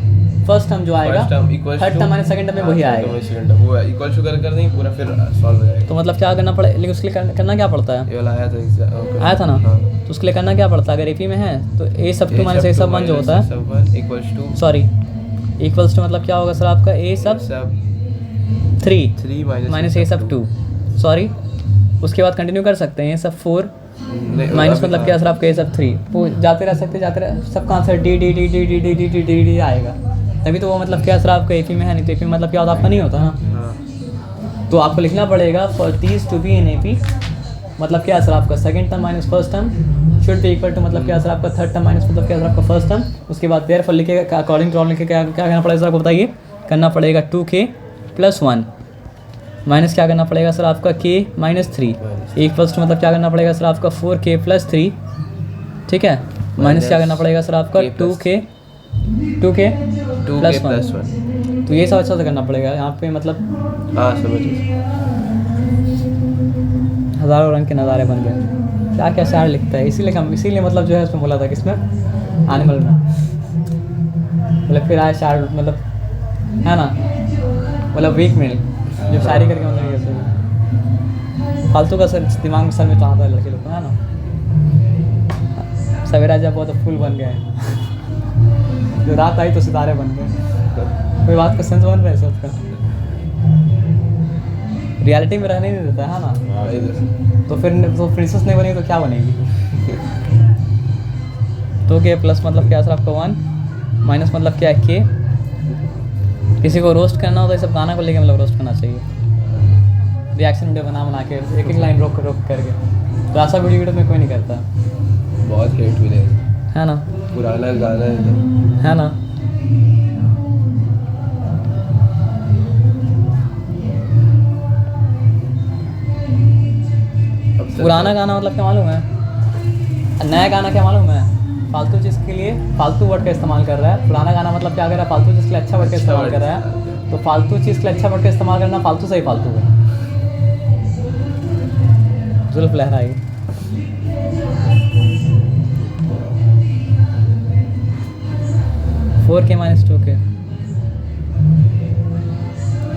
फर्स्ट टर्म जो आएगा, third term minus second term में वही आएगा। वो इक्वल टू कर देंगे पूरा, फिर सॉल्व हो जाएगा। तो मतलब क्या करना पड़े, लेकिन उसके लिए करना क्या पड़ता है? ये वाला आया था आया था ना, हाँ। तो उसके लिए करना क्या पड़ता है? अगर AP में है तो a सब 2 - a सब 1 जो होता है, है equals to sorry equals to मतलब क्या होगा सर आपका a सब सब 3 3 माइनस a सब 2, सॉरी उसके बाद कंटिन्यू कर सकते हैं। ये सब 4 माइनस मतलब क्या सर आपका ये सब 3, वो जाते रह सकते, जाते रह सब कहाँ से D D D D D D D D D D आएगा। तभी तो वो मतलब क्या सर आपका AP में है, नहीं तो AP में मतलब क्या होता आपका नहीं होता ना। हाँ तो आपको लिखना पड़ेगा for these to be in AP मतलब क्या सर आपका second term minus first term should be equal to मतलब क्या सर आपका थर्ड टर्म माइनस मतलब क्या सर आपका फर्स्ट टर्म। उसके बाद देयर फॉर लिखेगा अकॉर्डिंग टू लिखे क्या क्या करना पड़ेगा सर आपको बताइए। करना पड़ेगा 2k + 1 माइनस क्या करना पड़ेगा सर आपका k - 3 इक्वल्स टू मतलब क्या करना पड़ेगा सर आपका 4k + 3, ठीक है। माइनस क्या करना पड़ेगा सर आपका 2k + 1। तो ये सब अच्छा से करना पड़ेगा यहाँ पे मतलब हाँ समझ गए। हज़ारों रंग के नज़ारे बन गए। क्या क्या शायर लिखता है, इसीलिए मतलब जो है उसमें बोला था किसमें एनिमल में, मतलब फिर आए शायर मतलब है ना, मतलब वीक में जो शायरी करके मतलब ये सब फालतू का सर दिमाग में सर में चाहता है लड़के लोग को, है ना। सवेरा जब बहुत फूल बन गए, जो रात आई तो सितारे बन गए। कोई बात का सेंस बन रहा है सबका, रियलिटी में रहने नहीं देता है ना। तो फिर तो प्रिंसेस नहीं बनेगी तो क्या बनेगी? तो के प्लस मतलब क्या सर आपका 1 माइनस मतलब क्या है k। किसी को रोस्ट करना हो तो ये सब गाना को लेके मतलब रोस्ट करना चाहिए, रिएक्शन वीडियो बना के एक एक लाइन रोक करके। तो ऐसा वीडियो में कोई नहीं करता, बहुत हेट मिले है ना, पुराना गाना है ना। पुराना गाना मतलब क्या मालूम है, नया गाना क्या मालूम है, फालतू चीज़ के लिए फालतू वर्ड का इस्तेमाल कर रहा है। पुराना गाना मतलब क्या कर रहा है, फालतू चीज़ के लिए अच्छा वर्ड का इस्तेमाल कर रहा है। तो फालतू चीज़ के लिए अच्छा वर्ड का इस्तेमाल करना फालतू से ही फालतू है। जुल्फ लहराई फोर के - 2k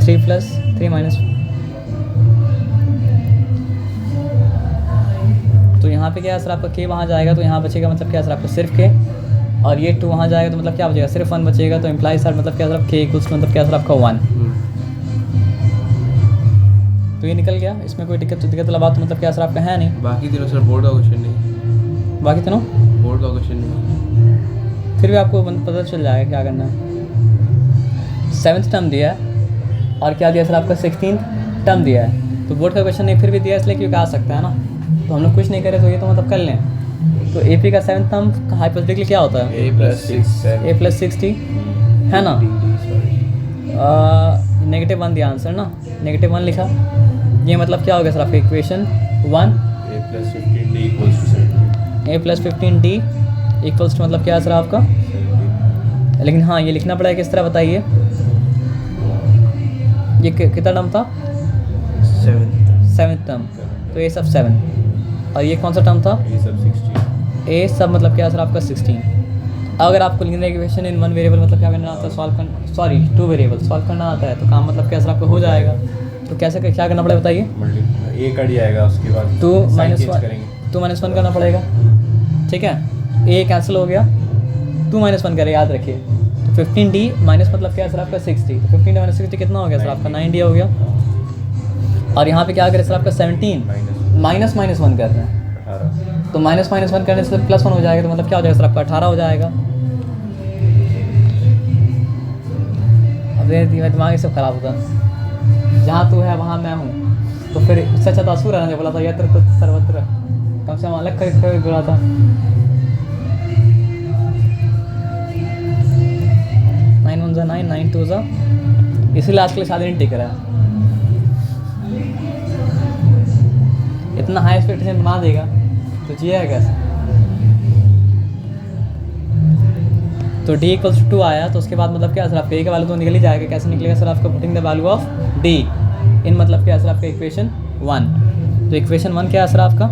3 + 3 - तो यहाँ पे क्या है सर आपका k वहाँ जाएगा तो यहाँ बचेगा मतलब क्या सर आपका सिर्फ k, और ये 2 वहाँ जाएगा तो मतलब क्या बचेगा सिर्फ 1 बचेगा। तो इम्प्लाई सर मतलब क्या सर k इक्वल्स मतलब क्या सर आपका 1। तो ये निकल गया, इसमें कोई दिक्कत वाला बात तो मतलब क्या सर आपका है नहीं। बाकी तीनों सर बोर्ड का क्वेश्चन नहीं, बाकी तीनों बोर्ड का क्वेश्चन नहीं, फिर भी आपको पता चल जाएगा क्या करना है। 7th टर्म दिया है और क्या दिया सर आपका 16th टर्म दिया है। तो बोर्ड का क्वेश्चन नहीं फिर भी दिया इसलिए क्योंकि आ सकता है ना, तो हम लोग कुछ नहीं करें तो ये तो मतलब कर लें। तो AP का 7th टर्म हाइपोथेटिकली क्या होता है, a + 60 है ना। -1 दिया आंसर ना, -1 लिखा। ये मतलब क्या हो गया सर आपका equation 1 a + 15d equals to मतलब क्या है सर आपका। लेकिन हाँ ये लिखना पड़ेगा किस तरह बताइए, ये कितना टर्म था, 7th टर्म, तो ए सब 7 और ये कौन सा टर्म था? ये सब 16। ए सब मतलब क्या सर आपका 16। अगर आपको लीनियर इक्वेशन इन 1 वेरिएबल मतलब क्या करना आता है, सॉल्व करना, सॉरी 2 वेरिएबल सॉल्व करना आता है, तो काम मतलब क्या सर आपका हो जाएगा। तो कैसे क्या करना पड़ेगा बताइए? ए कट जाएगा, उसके बाद 2 sign - change 1 करेंगे। 2 - 1 करना पड़ेगा, ठीक है। ए कैंसिल हो गया, 2 - 1 करें, याद रखिए। तो 15D माइनस मतलब क्या है सर आपका 60, तो 15D - 60 कितना हो गया सर आपका 9D हो गया। और यहाँ पे क्या करें सर आपका 17 माइनस -1 कर रहे हैं, 18। तो -1 करने से +1 हो जाएगा, तो मतलब क्या हो जाएगा सर आपका 18 हो जाएगा। अब ये दिमाग ये सब खराब होता है, जहाँ तू है वहाँ मैं हूँ, तो फिर उससे अच्छा तो असुर रहने बोला था, यत्र तत्र सर्वत्र, कम से कम अलग कर बोला था। 9 1 9 9 2 इसीलिए आज के लिए शादी नहीं टिक रहा है। इतना हाई एक्सपेक्टेशन बना देगा तो जिएगा कैसे। तो D = 2 आया, तो उसके बाद मतलब क्या सर आपका ए का वैल्यू तो निकल ही जाएगा। कैसे निकलेगा सर आपका? Putting the value of D इन मतलब क्या सर आपका इक्वेशन 1। तो इक्वेशन 1 क्या है सर आपका?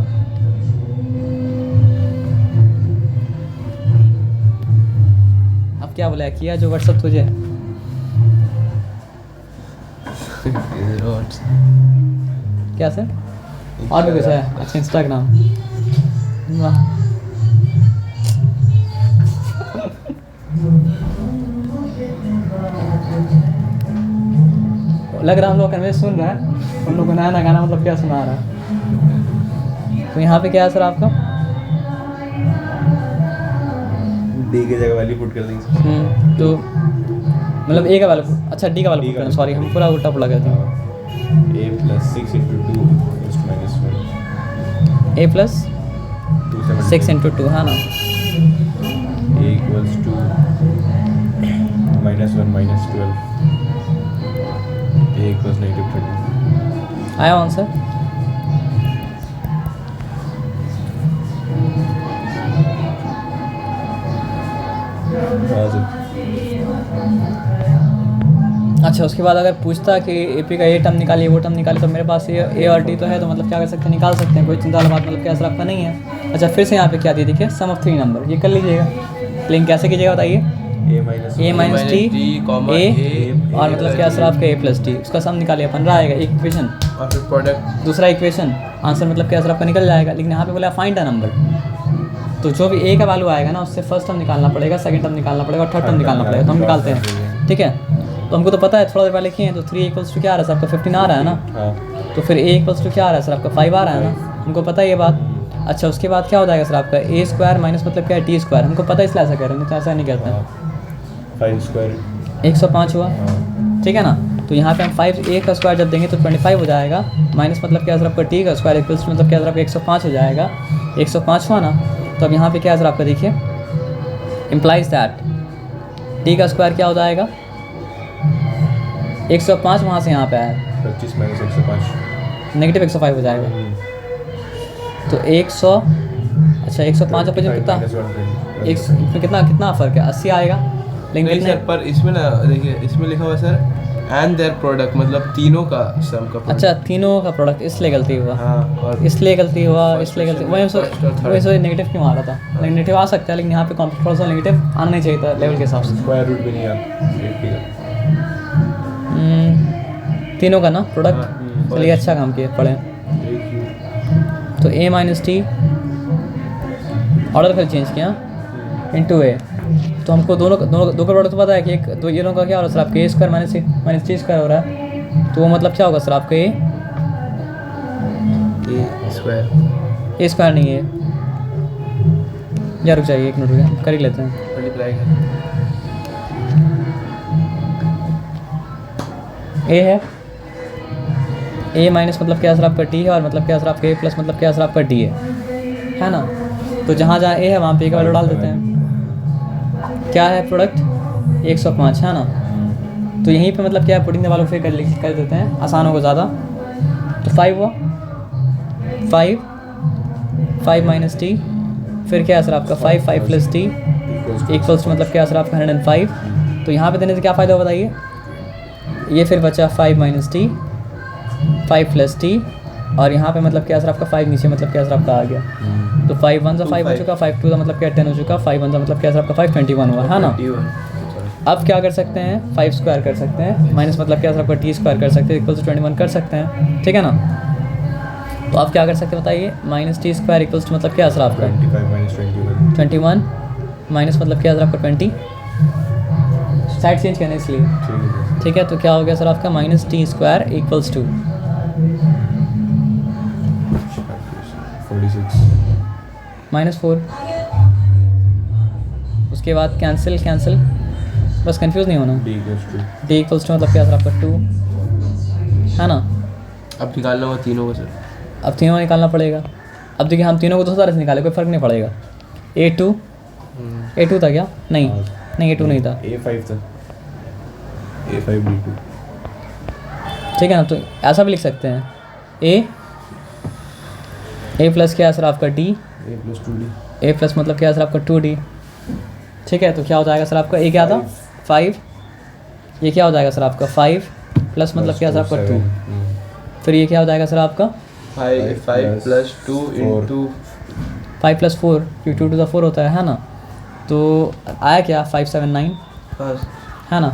अब क्या बोला किया जो व्हाट्सअप तुझे? क्या सर? और भी कुछ है? अच्छा इंस्टाग्राम, वाह। लग रहा है हम लोग कन्वे सुन रहा है, उन लोग को नया गाना मतलब क्या सुना रहा है। तो यहाँ पे क्या है सर आपका? डी की जगह वैल्यू पुट कर देंगे। तो मतलब ए का वैल्यू, अच्छा डी का वैल्यू पुट करना, सॉरी हम पूरा उल्टा पुल्टा कहते हैं। a + 6 × 2 = -1। a + 6 × 2 है ना। a = -1 - 12। a = -30। आया आंसर? अच्छा उसके बाद अगर पूछता कि एपी का ये टर्म निकालिए वो टर्म निकालिए, तो मेरे पास ये ए और डी तो है, तो मतलब क्या कर सकते हैं, निकाल सकते हैं, कोई चिंता वाली बात मतलब क्या सर आपका नहीं है। अच्छा फिर से यहाँ पे क्या दिए देखिए, सम ऑफ 3 नंबर, ये कर लीजिएगा। लेकिन कैसे कीजिएगा बताइए? a - t a और मतलब क्या सर आपका a + d, उसका सम निकालिए, 15 आएगा एक इक्वेशन, और फिर प्रोडक्ट दूसरा इक्वेशन, आंसर मतलब क्या सर आपका निकल जाएगा। लेकिन यहाँ पे बोला फाइंड अ नंबर, तो जो भी ए का वैल्यू आएगा ना उससे फर्स्ट टर्म निकालना पड़ेगा, सेकंड टर्म निकालना पड़ेगा और थर्ड टर्म निकालना पड़ेगा। तो हम निकालते हैं, ठीक है। तो हमको तो पता है, थोड़ा देर पहले किए हैं, तो 3 = क्या आ रहा है सर आपका 15 आ रहा है ना। तो फिर a = क्या आ रहा है सर आपका 5 आ रहा है ना, हमको पता है ये बात। अच्छा उसके बाद क्या हो जाएगा सर आपका a² माइनस मतलब क्या है t², हमको पता है इसलिए ऐसा कह रहे हैं, तो ऐसा नहीं कहते हैं। 5² 105 हुआ, ठीक है ना। तो यहाँ पे हम 5a का स्क्वायर जब देंगे तो 25 हो जाएगा, माइनस मतलब क्या सर आपका t का स्क्वायर इक्वल्स मतलब क्या सर आपका 105 हो जाएगा। 105 हुआ ना, तो अब यहाँ पे क्या है सर आपका देखिए, इम्प्लाइज दैट t का स्क्वायर क्या हो जाएगा 105, वहाँ से यहाँ पे आया 25 - 105 -105 हो जाएगा। तो 100, अच्छा 105 पे कितना, एक इसमें कितना फ़र्क है, 80 आएगा। लेकिन नहीं कितने सर, पर इसमें ना देखिए, इसमें लिखा हुआ है सर एंड देयर प्रोडक्ट, मतलब तीनों का सम का product। अच्छा तीनों का प्रोडक्ट, इसलिए गलती हुआ, हाँ, और इसलिए गलती हुआ, First इसलिए गलती question में first और third। वही सोच नेगेटिव क्यों आ रहा था। नेगेटिव आ सकता है, लेकिन यहाँ पे थोड़ा सा नेगेटिव आना नहीं चाहिए था लेवल के हिसाब से। स्क्वायर रूट भी नहीं आता 80 का। तीनों का ना प्रोडक्ट, हाँ, चलिए अच्छा काम किए पढ़ें। तो a - t ऑर्डर फिर चेंज किया इंटू a, तो हमको दोनों दो का प्रोडक्ट पता है कि एक दो, ये दोनों का क्या हो रहा है सर आपका a² - t² हो रहा है, तो वो मतलब क्या होगा सर आपका a² नहीं है यार, रुक जाइए 1 मिनट रुक कर ही लेते हैं। मल्टीप्लाई a है, a माइनस मतलब क्या सर आपका t है, और मतलब क्या सर आपका a प्लस मतलब क्या सर आपका d है ना। तो जहाँ जहाँ a है वहाँ पे a का वैल्यू डाल देते हैं। क्या है प्रोडक्ट 105 है ना, तो यहीं पे मतलब क्या है पुटिंग द वैल्यू फिर कर देते हैं, आसान होगा ज़्यादा। तो 5 हुआ, 5 - t, फिर क्या है सर आपका 5 + t इक्वल्स मतलब क्या है सर आपका 105। तो यहाँ पे देने से क्या फ़ायदा हो बताइए, ये फिर बचा 5 - t 5 + t और यहाँ पे मतलब क्या सर आपका 5 नीचे मतलब क्या सर आपका आ गया, तो 5 1 सा 5 हो चुका, 5 2 का मतलब क्या 10 हो चुका, 5 1 सा मतलब क्या सर आपका 5 21 हुआ है ना। 21 अब क्या कर सकते हैं, 5 स्क्वायर कर सकते हैं, माइनस मतलब क्या सर आपका टी स्क्वायर कर सकते हैं, इक्वल टू 21 कर सकते हैं, ठीक है ना। तो आप क्या कर सकते हैं बताइए, minus T square equals to मतलब क्या सर आपका 25 माइनस 21 21 माइनस मतलब क्या सर आपका 20, साइड चेंज करने इसलिए, ठीक है। ठीक है। तो क्या हो गया सर आपका minus T square equals to 46 -4, उसके बाद कैंसिल कैंसिल, बस कंफ्यूज नहीं होना, d equals to D equals to मतलब क्या सर आपका 2 है ना। अब निकालना होगा तीनों को सर। अब तीनों निकालना पड़ेगा। अब देखिए हम तीनों को तो सारे से निकाले, कोई फ़र्क नहीं पड़ेगा। A2 था क्या, नहीं नहीं A2 नहीं था, A5 था, A5 D2 ठीक है ना। तो ऐसा भी लिख सकते हैं A प्लस क्या है सर आपका D, A plus 2D A plus मतलब क्या है सर आपका 2D, ठीक है। तो क्या हो जाएगा सर आपका A क्या था 5, ये क्या हो जाएगा सर आपका 5 प्लस मतलब क्या है सर आपका 2, फिर ये क्या हो जाएगा सर आपका 5 प्लस 2 इंटू 5 प्लस 4, क्योंकि 2 to the 4 होता है ना। तो आया क्या 579 है ना।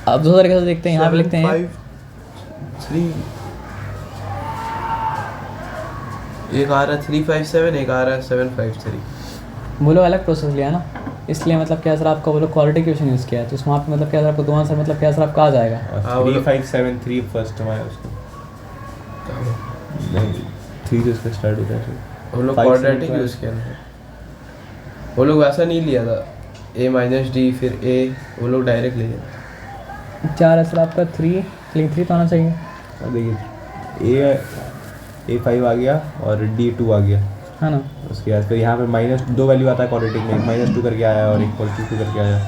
अब दूसरे तरीके से देखते हैं, यहाँ पे लिखते हैं 3, एक आ रहा है 357, एक आ रहा है 753। वो लोग अलग प्रोसेस लिया ना, इसलिए मतलब क्या सर आपका वो लोग क्वालिटी क्वेश्चन यूज़ किया है, तो उसमें आपको मतलब क्या सर आपको दो आंसर मतलब क्या सर आपका आ जाएगा। 3573 फर्स्ट हमारा उसका नहीं 3 से इसका स्टार्ट होता है सर। वो लोग 5 क्वाड्रेटिक यूज़ किया था, वो लोग वैसा नहीं लिया था A माइनस डी फिर A, वो लोग डायरेक्ट ले गए। 4 है सर आपका 3, लेकिन 3 तो आना चाहिए। अब देखिए A5 आ गया और D2 आ गया, है ना। उसके बाद फिर यहाँ पे माइनस 2 वैल्यू आता है क्वाड्रेटिक में, -2 करके आया और +2 करके आया।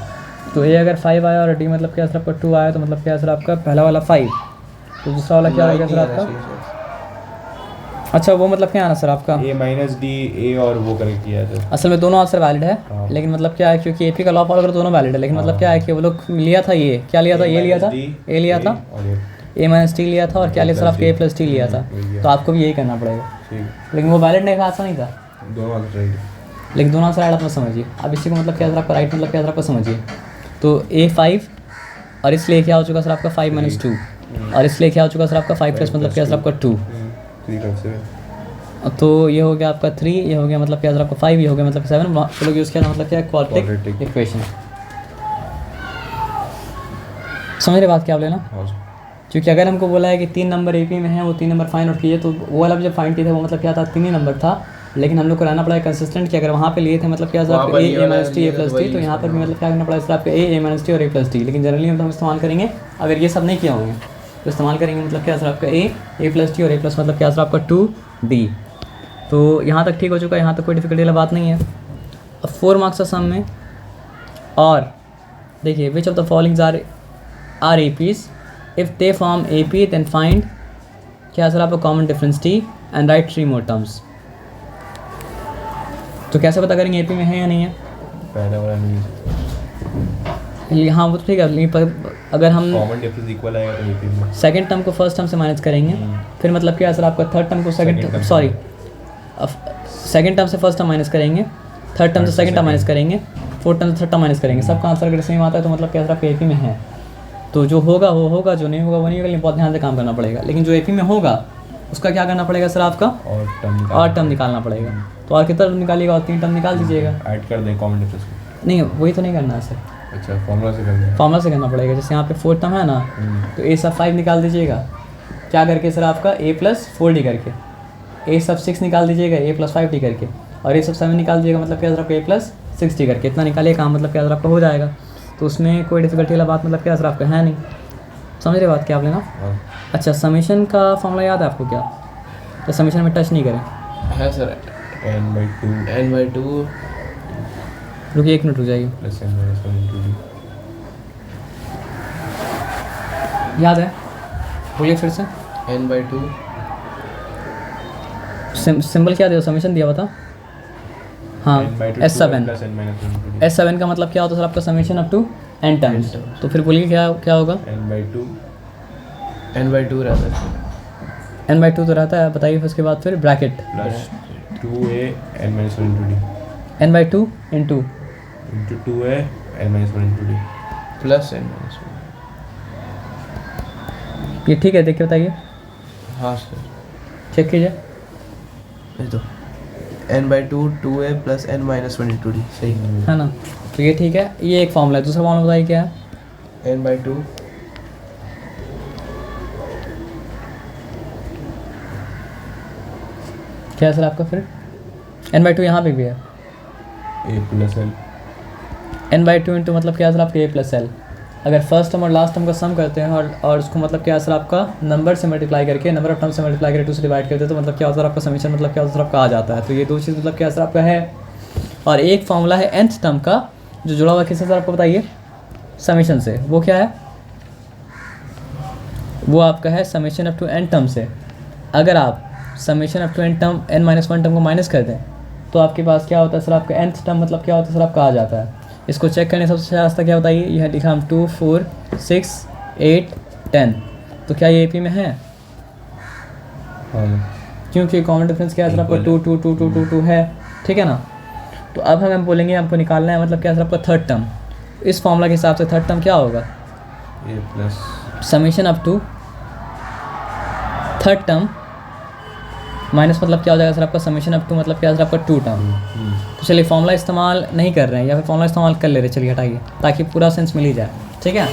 तो A अगर 5 आया और D मतलब क्या सर आपका 2 आया, तो मतलब क्या सर आपका पहला वाला 5, तो दूसरा वाला क्या हो गया सर आपका, अच्छा वो मतलब क्या आना सर आपका A माइनस D A और वो करके किया था। असल में दोनों आंसर वैलिड है, हाँ। लेकिन मतलब क्या है क्योंकि AP का लॉ फॉलो कर दोनों वैलिड है, लेकिन मतलब क्या है कि वो लोग लिया था ये क्या लिया था, ये लिया था A लिया था, A माइनस टी लिया था, और क्या लिया सर आपका A प्लस टी लिया था। तो आपको भी यही करना पड़ेगा, लेकिन वो वैलिड नहीं था, आसान नहीं था, दोनों आंसर राइट, लेकिन दोनों आंसर आप समझिए। अब इसी को मतलब क्या सर आपका राइट मतलब क्या सर आपका समझिए। तो A5 और इसलिए क्या हो चुका सर आपका 5 - 2, और इसलिए क्या हो चुका सर आपका 5 प्लस मतलब क्या सर आपका 2, 357 तो ये हो गया आपका 3, ये हो गया मतलब क्या सर आपका 5, ये हो गया मतलब 7, वो लोग यूज़ किया था मतलब क्या क्वाड्रेटिक Quadratic। इक्वेशन। समझ रहे बात क्या आप लेना, हाँ सर। क्योंकि अगर हमको बोला है कि 3 नंबर AP में है, वो 3 नंबर फाइंड आउट कीजिए, तो वो वाला जो फाइंड किया था वो मतलब क्या था 3 ही नंबर था, लेकिन हम लोग को रहना पड़ा कंसिस्टेंट कि अगर वहाँ पे लिए थे मतलब क्या सर आपका A minus T A plus T, तो यहाँ पर भी मतलब क्या करना पड़ा सर आपका A माइनस टी और A प्लस टी, लेकिन जनरली हम इस्तेमाल करेंगे अगर ये सब नहीं किया होंगे तो इस्तेमाल करेंगे मतलब क्या सर आपका A प्लस टी और A प्लस मतलब क्या सर आपका 2D। तो यहाँ तक ठीक हो चुका है, यहाँ तक कोई डिफिकल्टी वाला बात नहीं है। अब 4 मार्क्स का सम में, और देखिए which of the followings are APs, if they form AP then find क्या सर आपका common difference T and write 3 more terms. तो कैसे पता करेंगे AP में है या नहीं है, पहला वाला नहीं, यहाँ वो तो ठीक है, लेकिन अगर हम कॉमन डिफरेंस इक्वल आएगा तो AP में सेकंड टर्म को फर्स्ट टर्म से माइनस करेंगे, फिर मतलब क्या सर आपका थर्ड टर्म को सेकंड सॉरी सेकंड टर्म से फर्स्ट टर्म माइनस करेंगे, थर्ड टर्म से सेकंड टर्म माइनस करेंगे, फोर्थ टर्म से थर्ड टर्म माइनस करेंगे, सबका आंसर अगर सेम आता है तो मतलब क्या सर आपका AP में है। तो जो होगा वो होगा, जो नहीं होगा वो नहीं होगा, लेकिन बहुत ध्यान से काम करना पड़ेगा। लेकिन जो AP में होगा उसका क्या करना पड़ेगा सर आपका और टर्म निकालना पड़ेगा। तो और कितना टर्म निकालिएगा, और 3 टर्म निकाल दीजिएगा। ऐड कर दें कॉमन डिफरेंस को, नहीं वही तो नहीं करना है सर, अच्छा फॉर्मूला से कर दें, फॉर्मूला से करना पड़ेगा। जैसे यहाँ पे 4 टर्म है ना, तो A सब 5 निकाल दीजिएगा, क्या करके सर आपका A प्लस 4D करके, A सब 6 निकाल दीजिएगा A प्लस 5D करके, और A सब 7 निकाल दीजिएगा मतलब क्या सर आपका A प्लस 6D करके। इतना निकालिए काम मतलब क्या सर आपका हो जाएगा। तो उसमें कोई डिफिकल्टी वाला बात मतलब क्या सर आपका है नहीं, समझ रहे बात क्या आप लेना। हाँ अच्छा समीशन का फॉर्मूला याद है आपको क्या, तो समीशन में टच नहीं करें, है सर n/2 n/2 रुकिए 1 मिनट रुक जाइए, प्लस n-1 into d, याद है बोलिए फिर से। n/2 सिंबल क्या दिया, समीशन दिया बता, हाँ n/2 S7 plus n-1 into d, S7 का मतलब क्या होता है सर आपका summation up to n times. तो फिर बोलिए क्या क्या होगा, n/2 n/2 रहता है n/2 तो रहता है, बताइए फिर उसके बाद फिर bracket plus 2a n minus 1 into d n/2 into into 2a n minus 1 into d. Plus N minus one. ये ठीक है, देखिए बताइए, हाँ सर, चेक कीजिए। ये तो n/2 2a plus n minus one into D, सही है ना, तो ये ठीक है, ये एक फॉर्मूला है। दूसरा फॉर्मूला बताइए क्या है। n/2 क्या है सर आपका फिर n/2 यहाँ पे भी है, a plus l n/2 into मतलब क्या है सर आपका a प्लस एल। अगर फर्स्ट टर्म और लास्ट टर्म का सम करते हैं और उसको मतलब क्या है सर आपका नंबर से मल्टीप्लाई करके, नंबर ऑफ टर्म से मल्टीप्लाई करके 2 से डिवाइड करते हैं, तो मतलब क्या होता है सर आपका समीशन मतलब क्या होता है सर आपका आ जाता है। तो ये दो चीज़ मतलब क्या है सर आपका है। और एक फॉर्मूला है nth टर्म का जो जुड़ा हुआ किससे सर आपको बताइए, समीशन से। वो क्या है, वो आपका है summation up to n term से। अगर आप summation up to n term n-1 term को माइनस कर दें तो आपके पास क्या होता है सर आपका nth टर्म मतलब क्या होता है सर आपका आ जाता है। इसको चेक करने सबसे अच्छा रास्ता क्या बताइए, यह लिखा हम 2 4 6 8 10। तो क्या ये AP में है, हाँ क्योंकि कॉमन डिफरेंस क्या है सर आपका 2 2 2 2 2 2 है, ठीक है ना। तो अब हम बोलेंगे आपको निकालना है मतलब क्या है सर आपका थर्ड टर्म। इस फॉर्मूला के हिसाब से थर्ड टर्म क्या होगा, a plus summation up to third term minus मतलब क्या हो जाएगा सर आपका समीशन अप टू मतलब क्या है सर आपका 2 टर्म। तो चलिए फॉर्मूला इस्तेमाल नहीं कर रहे हैं या फिर फॉर्मूला इस्तेमाल कर ले रहे हैं, चलिए हटाइए ताकि पूरा सेंस मिल ही जाए, ठीक है।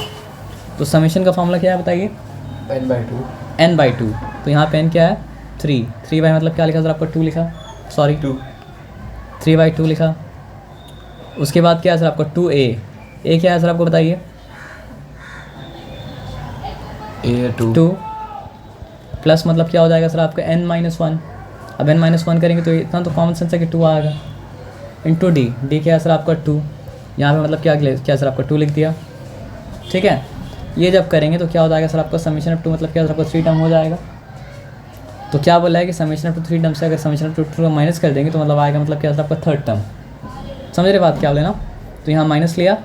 तो समीशन का फॉर्मूला क्या है बताइए, n/2 n/2। तो यहाँ पे n क्या है 3, 3 मतलब क्या लिखा सर आपका 2 लिखा, सॉरी 2 3/2 लिखा। उसके बाद क्या है सर आपका 2a, a क्या है सर आपको बताइए, a 2 2 प्लस मतलब क्या हो जाएगा सर आपका n-1। अब n-1 करेंगे तो इतना तो कॉमन सेंस है कि 2 आएगा, इंटू डी, डी क्या है सर आपका 2। यहाँ पे मतलब क्या सर आपका 2 लिख दिया, ठीक है। ये जब करेंगे तो क्या हो जाएगा सर आपका समीशन अप टू मतलब क्या सर आपका 3 टर्म हो जाएगा। तो क्या बोला है कि समीशन अप टू 3 टर्म से अगर समीशन अप टू 2 माइनस कर देंगे तो मतलब आएगा मतलब क्या सर आपका थर्ड टर्म। समझ रहे बात क्या बोले ना। तो यहाँ माइनस लिया,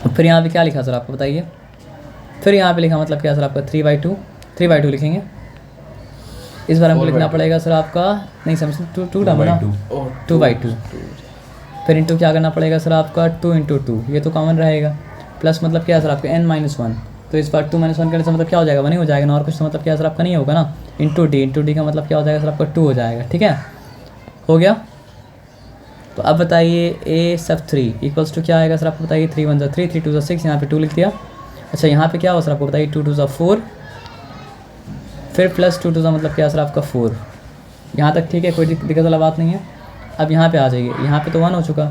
फिर यहाँ पे क्या लिखा सर आपको बताइए, फिर यहाँ पे लिखा मतलब क्या सर आपका 3/2 लिखेंगे। इस बार हमको लिखना पड़ेगा सर आपका नहीं समीशन 2 टर्म है ना, 2/2। फिर इंटू क्या करना पड़ेगा सर आपका 2 × 2, ये तो कॉमन रहेगा। प्लस मतलब क्या है सर आपका n-1, तो इस बार 2 - 1 करने से मतलब क्या हो जाएगा 1 ही हो जाएगा ना, और कुछ तो मतलब क्या सर आपका नहीं होगा ना। इंटू डी का मतलब क्या हो जाएगा सर आपका 2 हो जाएगा, ठीक है, हो गया। तो अब बताइए a सब 3 इक्वल्स टू क्या आएगा सर आपको बताइए, 3 × 1 = 3, 3 × 2 = 6, यहाँ पे 2 लिख दिया। अच्छा यहाँ पे क्या हो सर आपको बताइए, 2 × 2 = 4, फिर प्लस 2 × 2 = मतलब क्या सर आपका 4। यहाँ तक ठीक है, कोई दिक्कत वाला बात नहीं है। अब यहाँ पे आ जाइए, यहाँ पे तो 1 हो चुका,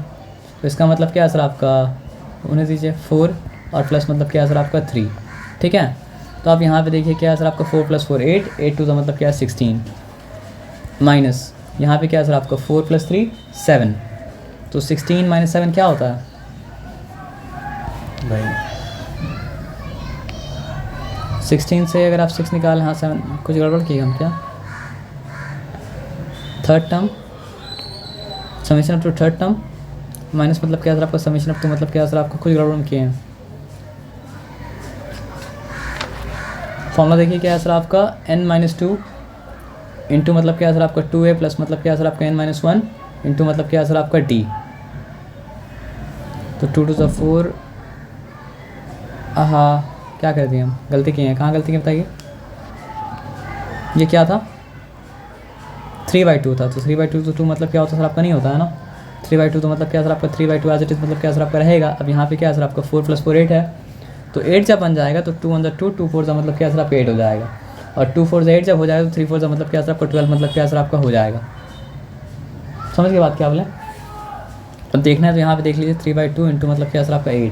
तो इसका मतलब क्या है सर आपका होने दीजिए 4 और प्लस मतलब क्या है सर आपका 3, ठीक है। तो आप यहाँ पे देखिए क्या है सर आपका 4 + 4 8, 8 × 2 = मतलब क्या है 16, माइनस यहाँ पे क्या है सर आपका 4 + 3 7। तो 16 - 7 क्या होता है, 9 16 से अगर आप 6 निकालें, हाँ 7, कुछ गड़बड़ किए हम क्या, third term summation up to third term minus मतलब क्या सर आपका समीशन अप टू मतलब क्या सर आपका कुछ गड़बड़ किए हैं। फॉर्मूला देखिए क्या है सर आपका n-2 इंटू मतलब क्या है सर आपका 2a प्लस मतलब क्या है सर आपका n-1 इंटू मतलब क्या है सर आपका d। तो 2 × 2 = 4, क्या कर दिए हम, गलती की है, कहाँ गलती की बताइए। ये क्या था 3/2 था, तो 3/2 तो 2 मतलब क्या होता है सर आपका नहीं होता है ना। 3/2 तो मतलब क्या सर आपका 3/2 एज इट इज़ मतलब क्या सर आपका रहेगा। अब यहाँ पे क्या सर आपका 4 + 4 8 है, तो 8 जब बन जाएगा तो 2 × 1 = 2, 2 × 4 = मतलब क्या सर आपका 8 हो जाएगा, और 2 × 4 = 8 जब हो जाएगा तो 3 × 4 = मतलब क्या सर आपका 12 मतलब क्या सर आपका हो जाएगा। समझ के बात क्या बोले। अब देखना है तो यहाँ पे देख लीजिए 3/2 इंटू मतलब क्या सर आपका 8,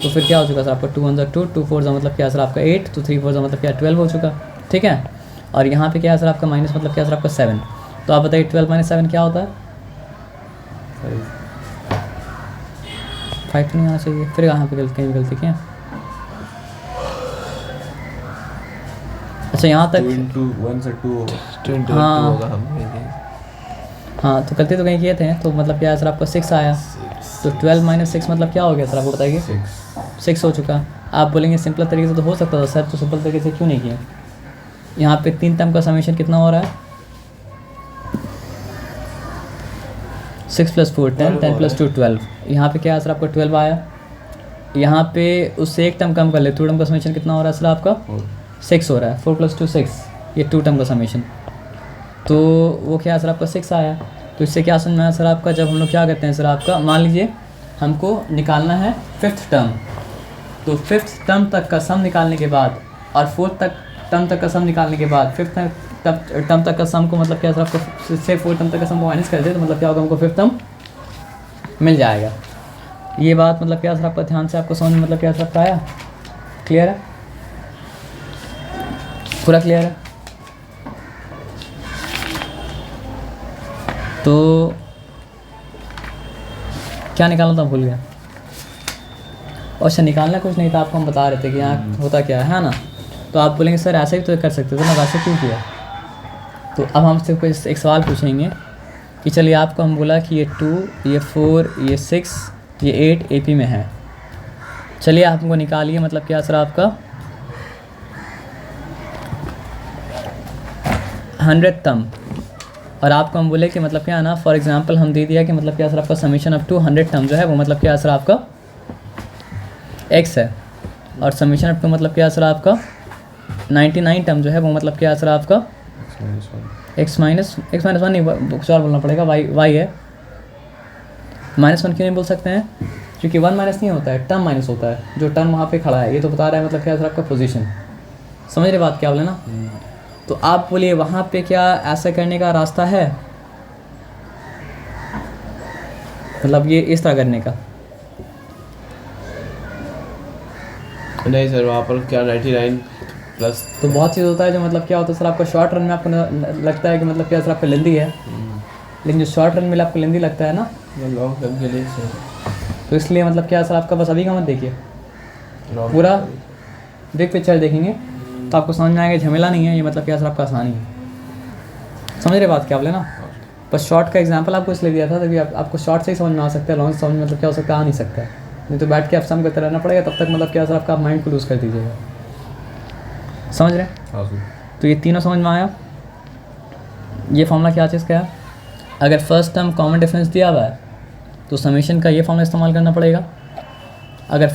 तो फिर क्या हो चुका सर आपका 2 × 1 = 2, 2 × 4 = मतलब क्या सर आपका 8, तो 3 × 4 = मतलब क्या 12 हो चुका, ठीक है। और यहाँ पे क्या है सर आपका माइनस मतलब क्या सर आपका 7। तो आप बताइए 12 - 7 क्या होता है, 5 तो नहीं आना चाहिए, फिर यहाँ पे गलती क्या। अच्छा यहाँ 2 तक, × 1 से 2 होगा। 2 × 2 हाँ। होगा हम हाँ तो गलती तो कहीं किए थे, तो मतलब क्या है सर आपका 6 आया, तो 12 - 6 मतलब क्या हो गया सर आपको बताइए 6 6 हो चुका। आप बोलेंगे सिंपल तरीके से तो हो सकता था सर, तो सिंपल तरीके से क्यों नहीं किया। यहाँ पे 3 टर्म का समेशन कितना हो रहा है? 6 + 4 10, 10 + 2 12। यहाँ पे क्या आंसर आपका 12 आया। यहाँ पे उससे एक टर्म कम कर ले, 2 टर्म का समेशन कितना हो रहा है सर आपका? 6 हो रहा है। 4 + 2 6, ये 2 टर्म का समेशन, तो वो क्या सर आपका 6 आया। तो इससे क्या समझ में आया सर आपका, जब हम लोग क्या करते हैं सर आपका, मान लीजिए हमको निकालना है 5th टर्म, तो 5th टर्म तक का सम निकालने के बाद और 4th टर्म तक का सम निकालने के बाद 5th टर्म तक का सम को मतलब क्या सर आपको से 4th टर्म तक का सम को माइनस कर दे, तो मतलब क्या होगा, हमको 5th टर्म मिल जाएगा। ये बात मतलब क्या सर आपका ध्यान से आपको समझ में मतलब क्या सर आपका आया? क्लियर है? पूरा क्लियर है? तो क्या निकालना था भूल गया। अच्छा, निकालना कुछ नहीं था, आपको हम बता रहे थे कि यहाँ होता क्या है ना। तो आप बोलेंगे सर ऐसे ही तो कर सकते थे ना, वैसे क्यों किया? तो अब हमसे कोई एक सवाल पूछेंगे कि चलिए आपको हम बोला कि ये 2, ये 4, ये 6, ये 8 AP में है। चलिए आप हमको निकालिए मतलब क्या सर आपका 100th टर्म, और आपको हम बोले कि मतलब क्या है ना, फॉर एग्जांपल हम दे दिया कि मतलब क्या सर आपका समीशन अप टू 100 टर्म जो है वो मतलब क्या सर आपका x है, और समीशन अप टू मतलब क्या सर आपका 99 टर्म जो है वो मतलब क्या सर आपका x माइनस वन नहीं, कुछ और बोलना पड़ेगा, y है। -1 क्यों नहीं बोल सकते हैं? क्योंकि 1 माइनस नहीं होता है, टर्म माइनस होता है, जो टर्म वहाँ पे खड़ा है, ये तो बता रहा है मतलब क्या सर आपका पोजीशन। समझ रहे बात क्या बोले ना? तो आप बोलिए वहाँ पे क्या ऐसा करने का रास्ता है, मतलब ये इस तरह करने का? नहीं सर, वहाँ पर क्या 99 प्लस तो बहुत चीज़ होता है जो मतलब क्या होता है सर आपका शॉर्ट रन में आपको लगता है कि मतलब क्या सर आपका लेंदी है, लेकिन जो शॉर्ट रन में आपको लेंदी लगता है ना, लॉन्ग टर्म के लिए सर, तो इसलिए मतलब क्या सर आपका बस अभी का मत देखिए, पूरा बिग पिक्चर देखेंगे तो आपको समझ में आएगा। झमेला नहीं है ये, मतलब क्या सर आपका आसानी है। समझ रहे बात क्या बोले ना? बस शॉर्ट का एग्जांपल आपको इसलिए दिया था तभी आपको शॉर्ट से ही समझ में आ सकता है, लॉन्ग समझ में मतलब क्या हो सकता है, आ नहीं सकता है। नहीं तो बैठ के आप सम करते रहना पड़ेगा, तब तक मतलब क्या सर आपका माइंड को लूज़ कर दीजिएगा। समझ रहे? तो ये तीनों समझ में आया। ये फॉर्मूला क्या चीज़ का है? अगर फर्स्ट टर्म कॉमन डिफरेंस दिया हुआ है तो समेशन का ये फॉर्मूला इस्तेमाल करना पड़ेगा। अगर